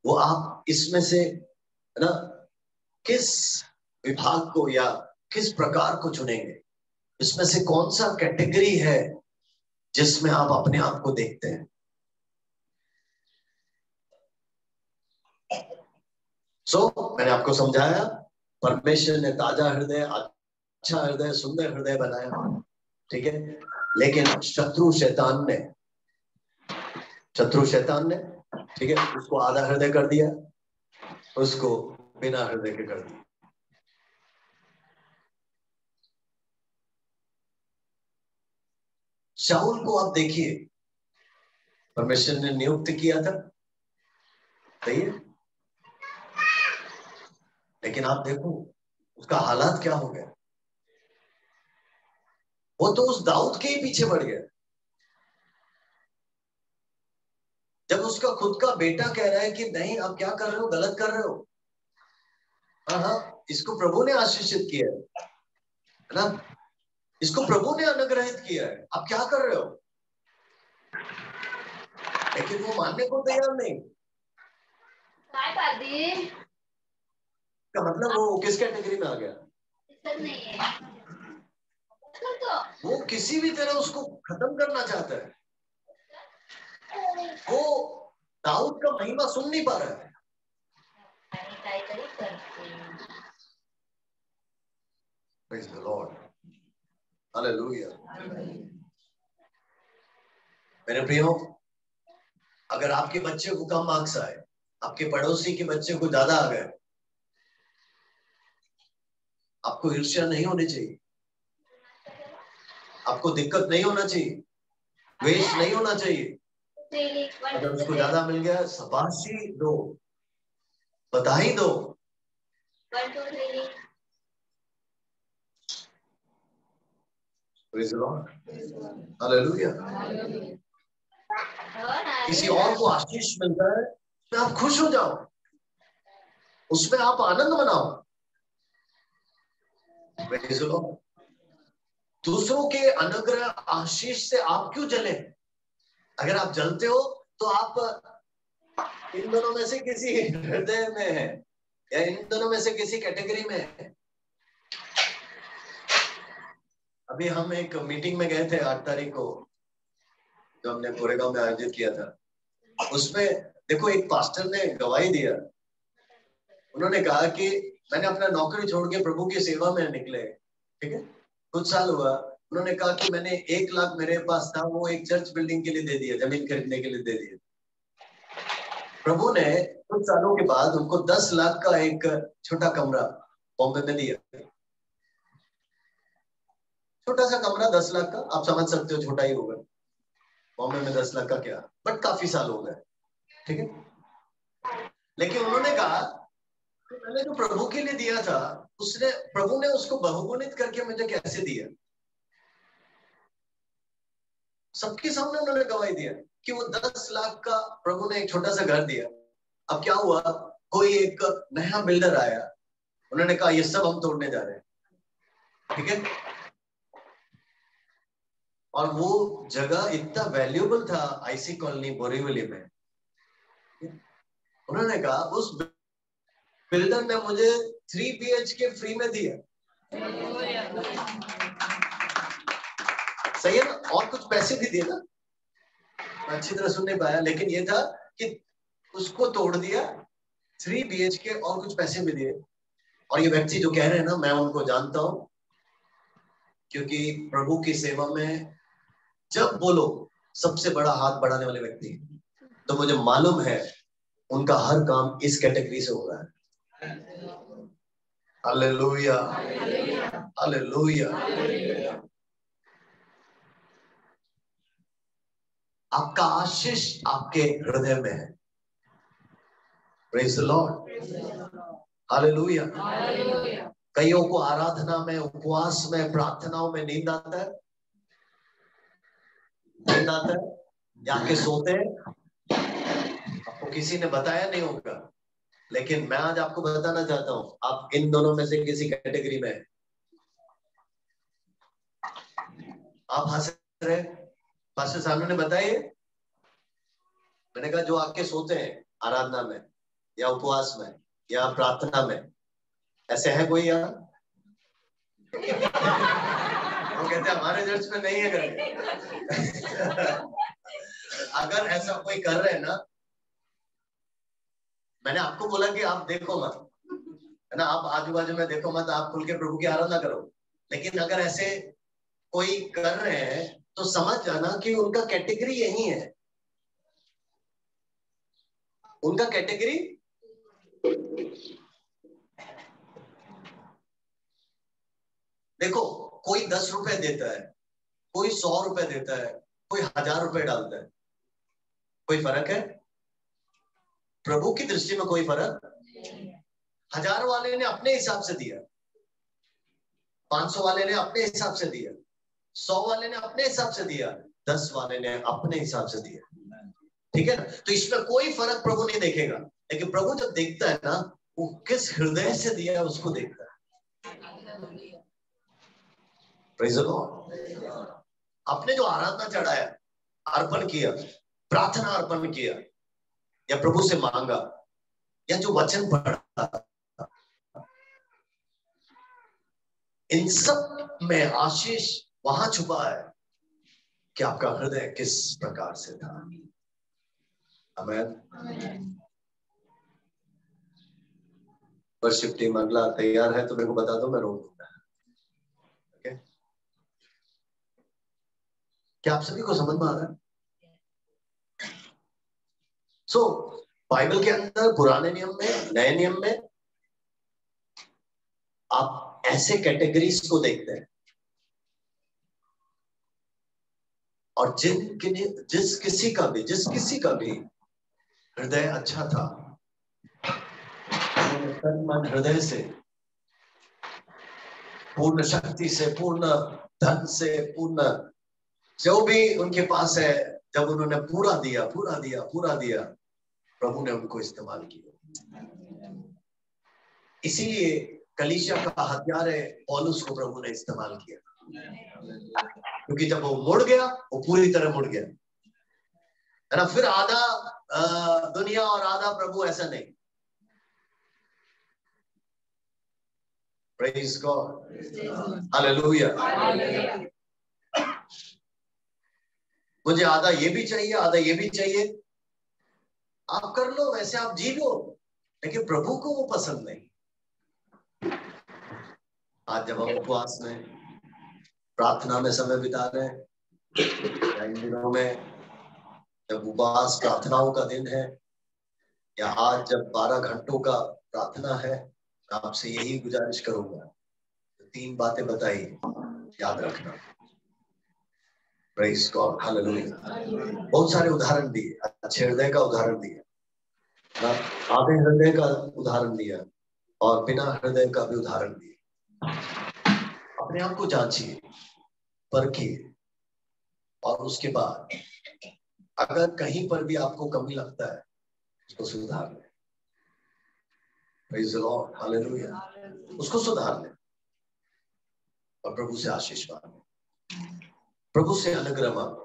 वो आप इसमें से है ना किस विभाग को या किस प्रकार को चुनेंगे, इसमें से कौन सा कैटेगरी है जिसमें आप अपने आप को देखते हैं। मैंने आपको समझाया, परमेश्वर ने ताजा हृदय, अच्छा हृदय, सुंदर हृदय बनाया, ठीक है, लेकिन शत्रु शैतान ने ठीक है उसको आधा हृदय कर दिया, उसको बिना हृदय के कर दिया। शाऊल को आप देखिए, परमेश्वर ने नियुक्त किया था, सही है, लेकिन आप देखो उसका हालात क्या हो गया। वो तो उस दाऊद के ही पीछे पड़ गया। जब उसका खुद का बेटा कह रहा है कि नहीं आप क्या कर रहे हो, गलत कर रहे हो, हाँ इसको प्रभु ने आशीषित किया है ना, इसको प्रभु ने अनुग्रहित किया है, आप क्या कर रहे हो, लेकिन वो मानने को तैयार नहीं। का मतलब वो किस कैटेगरी में आ गया, वो किसी भी तरह उसको खत्म करना चाहता है। वो दाऊद का महिमा सुन नहीं पा रहा है। Praise the Lord. Hallelujah. मेरे प्रियो, अगर आपके बच्चे को कम मार्क्स आए, आपके पड़ोसी के बच्चे को ज्यादा आ गए, आपको ईर्ष्या नहीं होनी चाहिए, आपको दिक्कत नहीं होना चाहिए, द्वेष नहीं होना चाहिए। अगर उसको ज्यादा मिल गया, शाबाशी दो, बधाई दो। Praise the Lord. Hallelujah. किसी और को आशीष मिलता है तो आप खुश हो जाओ, उसमें आप आनंद मनाओ। Praise the Lord. दूसरों के अनुग्रह आशीष से आप क्यों जले? अगर आप जलते हो तो आप इन दोनों में से किसी हृदय में है या इन दोनों में से किसी कैटेगरी में है। अभी हम एक मीटिंग में गए थे 8 तारीख को, जो हमने कोरेगांव में आयोजित किया था। उसमें देखो एक पास्टर ने गवाही दिया, उन्होंने कहा कि मैंने अपना नौकरी छोड़ के प्रभु की सेवा में निकले, ठीक है, कुछ साल हुआ। उन्होंने कहा कि मैंने 1 लाख मेरे पास था, वो एक चर्च बिल्डिंग के लिए दे दिया, जमीन खरीदने के लिए दे दिया। प्रभु ने कुछ सालों के बाद उनको 10 लाख का एक छोटा कमरा बॉम्बे में दिया। छोटा सा कमरा 10 लाख का, आप समझ सकते हो छोटा ही होगा, बॉम्बे में 10 लाख का क्या, बट काफी साल हो गए, ठीक है। लेकिन उन्होंने कहा मैंने जो प्रभु के लिए दिया था, उसने प्रभु ने उसको बहुगुणित करके मुझे कैसे दिया। सबके सामने उन्होंने गवाही दिया कि वो 10 लाख का प्रभु ने एक छोटा सा घर दिया। अब क्या हुआ, कोई एक नया बिल्डर आया, उन्होंने कहा ये सब हम तोड़ने जा रहे हैं, ठीक है। और वो जगह इतना वैल्यूएबल था आईसी कॉलोनी बोरीवली में। उन्होंने कहा उस बिल्डर ने मुझे 3 BHK फ्री में दिया, सही है ना, और कुछ पैसे भी दिए ना, मैं अच्छी तरह सुन नहीं पाया, लेकिन ये था कि उसको तोड़ दिया, 3 BHK और कुछ पैसे भी दिए, और ये व्यक्ति जो कह रहे हैं ना, मैं उनको जानता हूं, क्योंकि प्रभु की सेवा में जब वो लोग सबसे बड़ा हाथ बढ़ाने वाले व्यक्ति, तो मुझे मालूम है उनका हर काम इस कैटेगरी से हो रहा है। Hallelujah, hallelujah. आपका आशीष आपके हृदय में है। Praise the Lord, hallelujah. कईयों को आराधना में, उपवास में, प्रार्थनाओं में नींद आता है, नींद आता है, जाके सोते हैं। आपको किसी ने बताया नहीं होगा, लेकिन मैं आज आपको बताना चाहता हूं, आप इन दोनों में से किसी कैटेगरी में हैं। आप हंस रहे, पास्टर सामने ने बताइए। मैंने कहा जो आके सोते हैं आराधना में या उपवास में या प्रार्थना में, ऐसे है कोई यहाँ? वो कहते हैं हमारे चर्च में नहीं है करके। अगर ऐसा कोई कर रहे हैं ना, मैंने आपको बोला कि आप देखो मत, है ना, आप आजू बाजू में देखो मत, आप खुल के प्रभु की आराधना करो। लेकिन अगर ऐसे कोई कर रहे हैं तो समझ जाना कि उनका कैटेगरी यही है, उनका कैटेगरी। देखो, कोई 10 रुपए देता है, कोई 100 रुपए देता है, कोई 1000 रुपए डालता है, कोई फर्क है? प्रभु की दृष्टि में कोई फर्क? 1000 वाले ने अपने हिसाब से दिया, 500 वाले ने अपने हिसाब से दिया, 100 वाले ने अपने हिसाब से दिया, 10 वाले ने अपने हिसाब से दिया। ठीक है ना? तो इसमें कोई फर्क प्रभु नहीं देखेगा, लेकिन प्रभु जब देखता है ना, वो किस हृदय से दिया है उसको देखता है। Praise the Lord. आपने जो आराधना चढ़ाया, अर्पण किया, प्रार्थना अर्पण किया, या प्रभु से मांगा, या जो वचन पढ़ा, इन सब में आशीष वहां छुपा है कि आपका हृदय किस प्रकार से था। आमीन। वर्शिप टीम अगला तैयार है तो मेरे को बता दो, मैं रोक दूंगा। ओके, क्या आप सभी को समझ में आ रहा है? बाइबल के अंदर पुराने नियम में, नए नियम में आप ऐसे कैटेगरीज को देखते हैं, और जिस किसी का भी हृदय अच्छा था, मन हृदय से, पूर्ण शक्ति से, पूर्ण धन से, पूर्ण जो भी उनके पास है, जब उन्होंने पूरा दिया, प्रभु ने उनको इस्तेमाल किया। इसीलिए कलीसिया का हथियार है पौलुस को प्रभु ने इस्तेमाल किया, क्योंकि जब वो मुड़ गया, वो पूरी तरह मुड़ गया, है ना। फिर आधा दुनिया और आधा प्रभु, ऐसा नहीं। Praise God, hallelujah. मुझे आधा ये भी चाहिए, आधा ये भी चाहिए, आप कर लो, वैसे आप जी लो, लेकिन प्रभु को वो पसंद नहीं। आज जब हम उपवास में, प्रार्थना में समय बिता रहे हैं, इन दिनों में जब उपवास प्रार्थनाओं का दिन है, या आज जब 12 घंटों का प्रार्थना है, आपसे यही गुजारिश करूंगा, 3 बातें बताई, याद रखना। Praise God, hallelujah. बहुत सारे उदाहरण दिए, अच्छे हृदय का उदाहरण दिया, आधे हृदय का उदाहरण दिया, और बिना हृदय का भी उदाहरण दिया। अपने आप को जांचिए, परखिए, और उसके बाद अगर कहीं पर भी आपको कमी लगता है, उसको सुधार लें। Praise the Lord, hallelujah. उसको सुधार लें और प्रभु से आशीष मांगे, प्रभु से अनुग्रह मांगे।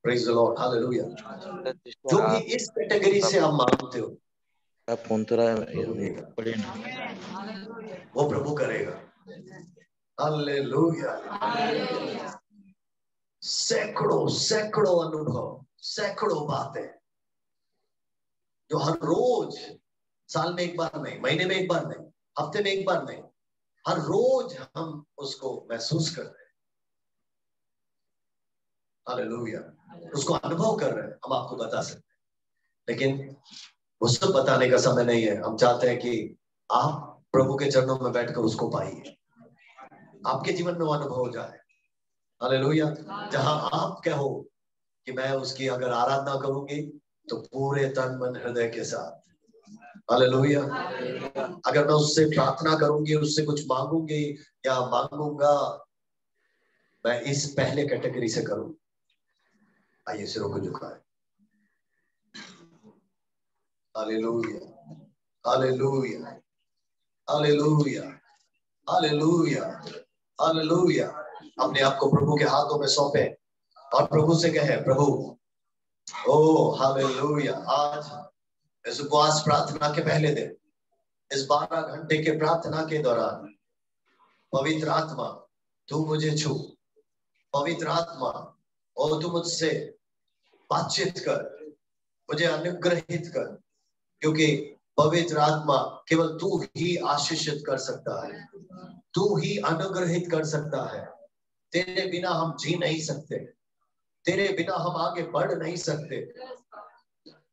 Praise the Lord, hallelujah. जो भी इस कैटेगरी से आप मांगते हो, वो प्रभु करेगा। हालेलुया। सैकड़ों अनुभव, सैकड़ों बातें जो हर रोज, साल में एक बार नहीं, महीने में एक बार नहीं, हफ्ते में एक बार नहीं, हर रोज हम उसको महसूस कर रहे हैं। हालेलुया, उसको अनुभव कर रहे हैं। हम आपको बता सकते हैं, लेकिन वो सब बताने का समय नहीं है। हम चाहते हैं कि आप प्रभु के चरणों में बैठकर उसको पाइए, आपके जीवन में वो अनुभव हो जाए। हालेलुया, जहां आप कहो कि मैं उसकी अगर आराधना करूंगी तो पूरे तन मन हृदय के साथ। हालेलुया, अगर मैं उससे प्रार्थना करूंगी, उससे कुछ मांगूंगी या मांगूंगा, मैं इस पहले कैटेगरी से करूं। आइए सिरों को झुकाएं। Hallelujah, hallelujah, hallelujah, hallelujah, hallelujah. अपने आप को प्रभु के हाथों में सौंपे और प्रभु से कहे, प्रभु ओ हालेलुया, आज इस उपवास प्रार्थना के पहले दिन, इस 12 घंटे के प्रार्थना के दौरान, पवित्र आत्मा तू मुझे छू, पवित्र आत्मा और तू मुझसे बातचीत कर, मुझे अनुग्रहित कर, क्योंकि पवित्र आत्मा केवल तू ही आशीषित कर सकता है, तू ही अनुग्रहित कर सकता है। तेरे बिना हम जी नहीं सकते, तेरे बिना हम आगे बढ़ नहीं सकते।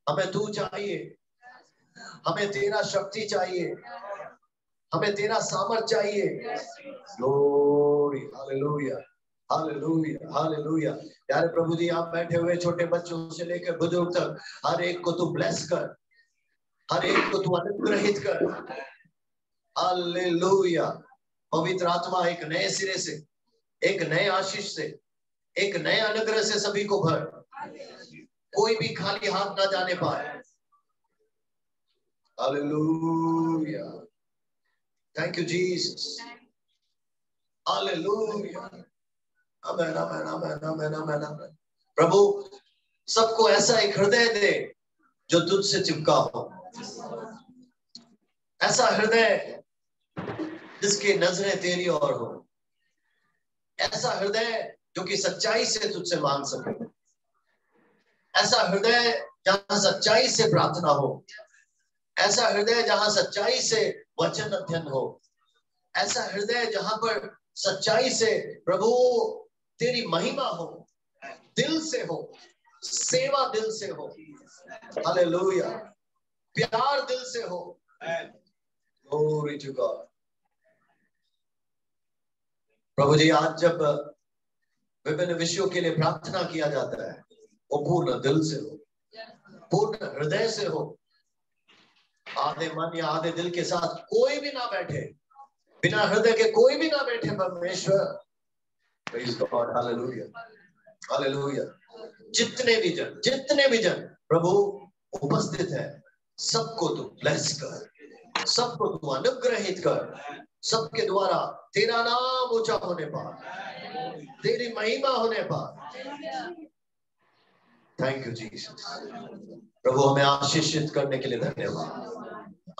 हमें तू चाहिए, हमें तेरा शक्ति चाहिए, हमें तेरा सामर्थ चाहिए। Glory, hallelujah, hallelujah, hallelujah. प्यारे प्रभु जी, आप बैठे हुए छोटे बच्चों से लेकर बुजुर्ग तक हर एक को तू ब्लेस कर, हर एक को तू अनुग्रहित कर। हालेलुया। पवित्र आत्मा एक नए सिरे से, एक नए आशीष से, एक नए अनुग्रह से सभी को भर, कोई भी खाली हाथ ना जाने पाए। Hallelujah, thank you Jesus. Hallelujah, amen, amen, amen, amen, amen, amen. प्रभु सबको ऐसा एक हृदय दे जो तुझसे चिपका हो, ऐसा हृदय जिसकी नजरें तेरी ओर हो, ऐसा हृदय जो कि सच्चाई से तुझसे मांग सके, ऐसा हृदय जहां सच्चाई से प्रार्थना हो, ऐसा हृदय जहां सच्चाई से वचन अध्ययन हो, ऐसा हृदय जहां पर सच्चाई से प्रभु तेरी महिमा हो, दिल से हो, सेवा दिल से हो। हालेलुया, प्यार दिल से हो। Glory to God. प्रभु जी, आज जब विभिन्न विषयों के लिए प्रार्थना किया जाता है, वो पूर्ण दिल से हो, पूर्ण हृदय से हो। आधे मन या आधे दिल के साथ कोई भी ना बैठे, बिना हृदय के कोई भी ना बैठे परमेश्वर। Praise God, hallelujah, hallelujah. जितने भी जन प्रभु उपस्थित है, सबको तू ब्लेस कर, सबको तू अनुग्रहित कर, सबके द्वारा तेरा नाम ऊंचा होने पर, तेरी महिमा होने पर। Thank you Jesus. प्रभु हमें आशीषित करने के लिए धन्यवाद,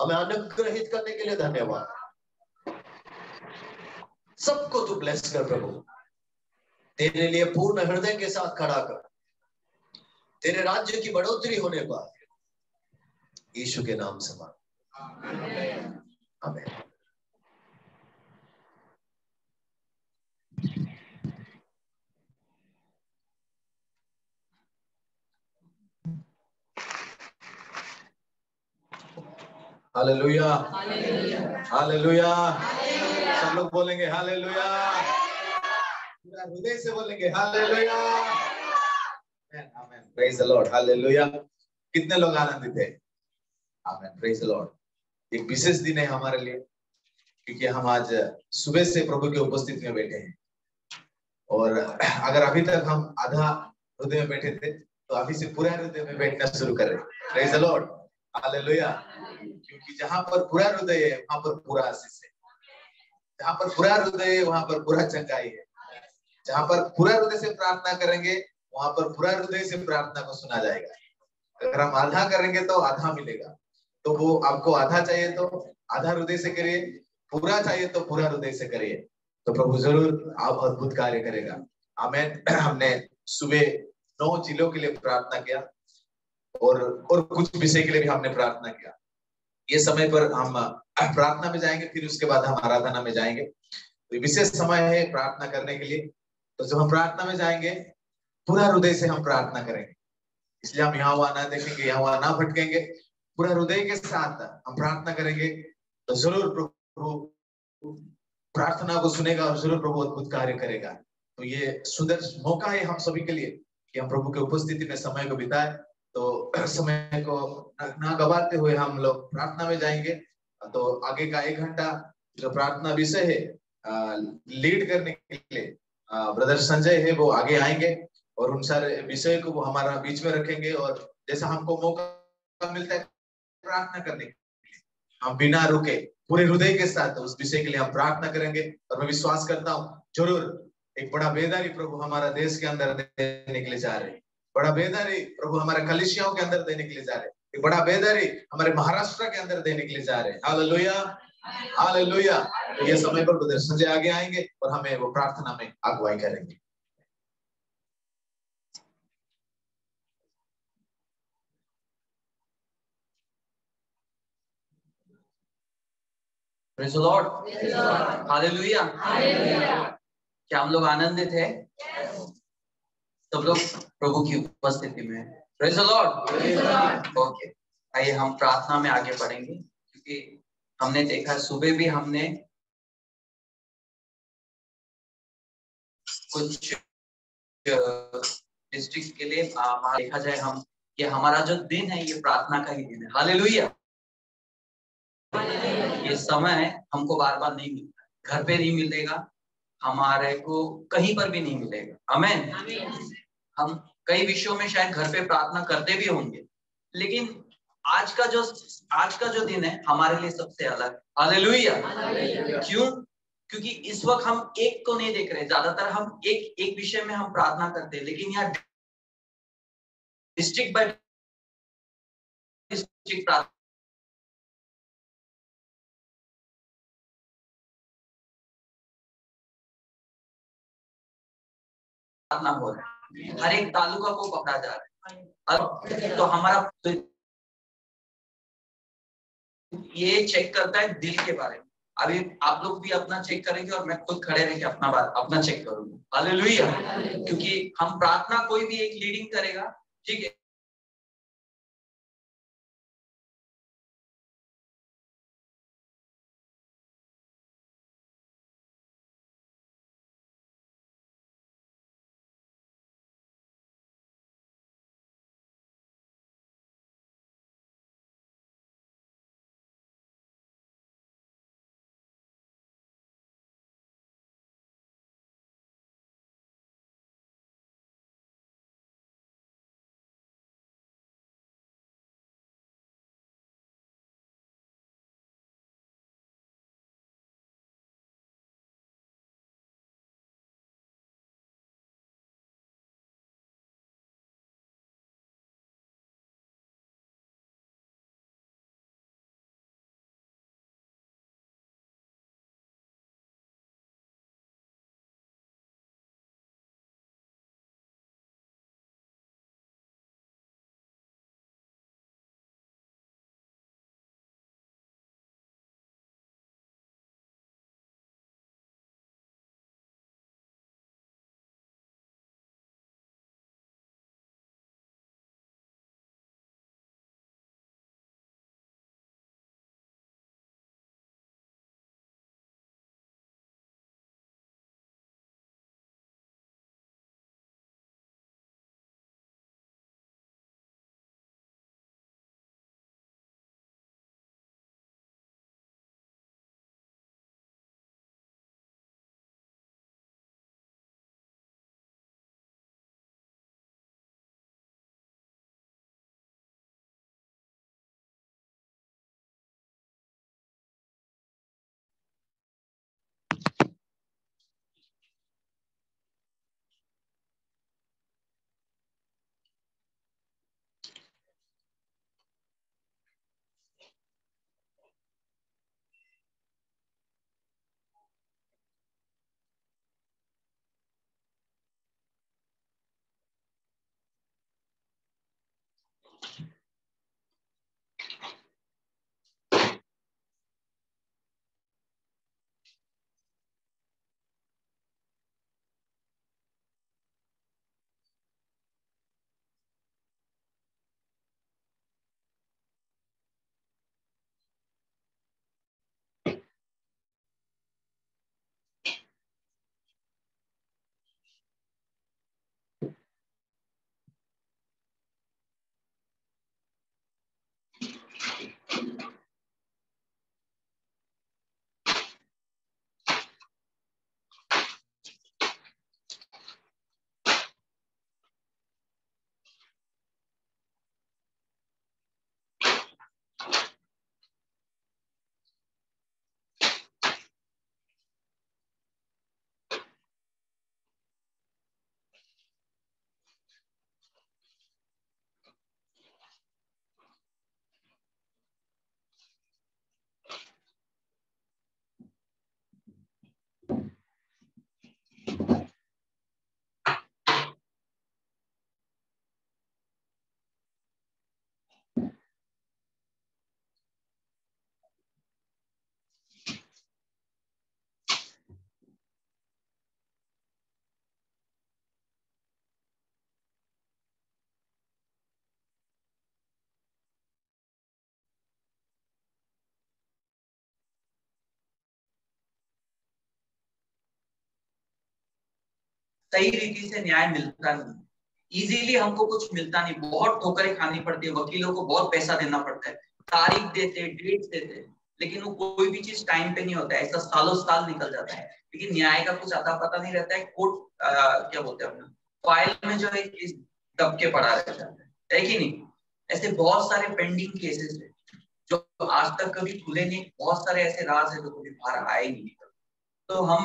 हमें अनुग्रहित करने के लिए धन्यवाद। सबको तू ब्लेस कर प्रभु, तेरे लिए पूर्ण हृदय के साथ खड़ा कर, तेरे राज्य की बढ़ोतरी होने पर, यीशु के नाम से मांग, आमीन। हालेलुया, हालेलुया, सब लोग बोलेंगे हालेलुया, पूरा हृदय से बोलेंगे हालेलुया। आमीन, प्रेज द लॉर्ड, हालेलुया। कितने लोग आनंदित हैं? आमीन, प्रेज द लॉर्ड। एक विशेष दिन है हमारे लिए, क्योंकि हम आज सुबह से प्रभु के उपस्थिति में बैठे हैं। और अगर अभी तक हम आधा हृदय में बैठे थे, तो अभी से पूरा हृदय में बैठना शुरू करें। Praise the Lord, hallelujah. क्योंकि जहां पर पूरा हृदय है, वहां पर पूरा आशीष है। जहां पर पूरा हृदय है, वहां पर पूरा चंगाई है। जहां पर पूरा हृदय से प्रार्थना करेंगे, वहां पर पूरा हृदय से प्रार्थना को सुना जाएगा। अगर हम आधा करेंगे तो आधा मिलेगा। तो वो आपको आधा चाहिए तो आधा हृदय से करिए, पूरा चाहिए तो पूरा हृदय से करिए, तो प्रभु जरूर आप अद्भुत कार्य करेगा। आमीन। हमने सुबह 9 जिलों के लिए प्रार्थना किया और कुछ विषय के लिए भी हमने प्रार्थना किया। ये समय पर हम प्रार्थना में जाएंगे, फिर उसके बाद हम आराधना में जाएंगे। तो विशेष समय है प्रार्थना करने के लिए। तो जब हम प्रार्थना में जाएंगे पूरा हृदय से हम प्रार्थना करेंगे, इसलिए हम यहाँ वहां ना देखेंगे, यहाँ वहां ना भटकेंगे, पूरा हृदय के साथ हम प्रार्थना करेंगे। तो जरूर प्रभु प्रार्थना को सुनेगा और जरूर प्रभु अद्भुत कार्य करेगा। तो ये सुंदर मौका है हम सभी के लिए कि हम प्रभु के उपस्थिति में समय को बिताए। तो समय को ना गवाते हुए हम लोग प्रार्थना में जाएंगे। तो आगे का 1 घंटा जो प्रार्थना विषय है लीड करने के लिए ब्रदर संजय है, वो आगे आएंगे और उन सारे विषय को वो हमारा बीच में रखेंगे। और जैसा हमको मौका मिलता है प्रार्थना करने के, हम बिना रुके पूरे हृदय के साथ उस विषय के लिए हम प्रार्थना करेंगे। और मैं विश्वास करता हूँ जरूर एक बड़ा बेदारी प्रभु हमारा देश के अंदर देने के लिए जा रहे हैं, बड़ा बेदारी प्रभु हमारे कलीसियाओं के अंदर देने के लिए जा रहे हैं, एक बड़ा बेदारी हमारे महाराष्ट्र के अंदर देने के लिए जा रहे हैं। Hallelujah, hallelujah. तो ये समय पर ब्रदर संजय आगे आएंगे और हमें वो प्रार्थना में अगुवाई करेंगे। Praise the Lord. Hallelujah. क्या हम लोग आनंदित है? सब लोग प्रभु की उपस्थिति में। Praise the Lord. ओके, आइए हम प्रार्थना में आगे बढ़ेंगे, क्योंकि हमने देखा सुबह भी हमने कुछ डिस्ट्रिक्ट के लिए देखा जाए हम कि हमारा जो दिन है ये प्रार्थना का ही दिन है। हालेलुया। ये समय हमको बार बार नहीं मिलता, घर पे नहीं मिलेगा, हमारे को कहीं पर भी नहीं मिलेगा। आमीन। हम कई विषयों में शायद घर पे प्रार्थना करते भी होंगे, लेकिन आज का जो दिन है हमारे लिए सबसे अलग। हालेलुया। क्यों? क्योंकि इस वक्त हम एक को नहीं देख रहे, ज्यादातर हम एक विषय में हम प्रार्थना करते हैं, लेकिन यहाँ डिस्ट्रिक्ट बाय डिस्ट्रिक्ट प्रार्थना हो रहा है, हर एक तालुका को पकड़ा जा रहा है। तो हमारा ये चेक करता है दिल के बारे में। अभी आप लोग भी अपना चेक करेंगे और मैं खुद खड़े रह के अपना चेक करूंगा। हालेलुया। क्योंकि हम प्रार्थना कोई भी एक लीडिंग करेगा, ठीक है, सही रीति से न्याय मिलता नहीं, इजीली हमको कुछ मिलता नहीं, बहुत ठोकरें खानी पड़ती है, वकीलों को बहुत पैसा देना पड़ता है, तारीख देते, डेट देते, लेकिन वो कोई भी चीज टाइम पे नहीं होता है, ऐसा सालों साल निकल जाता है। लेकिन न्याय का कुछ आता पता नहीं रहता है, कोर्ट क्या बोलते हैं अपना फाइल में जो है केस दब के पड़ा रहता है कि नहीं। ऐसे बहुत सारे पेंडिंग केसेस है जो आज तक कभी खुले नहीं, बहुत सारे ऐसे राज है जो कभी बाहर आए नहीं। तो हम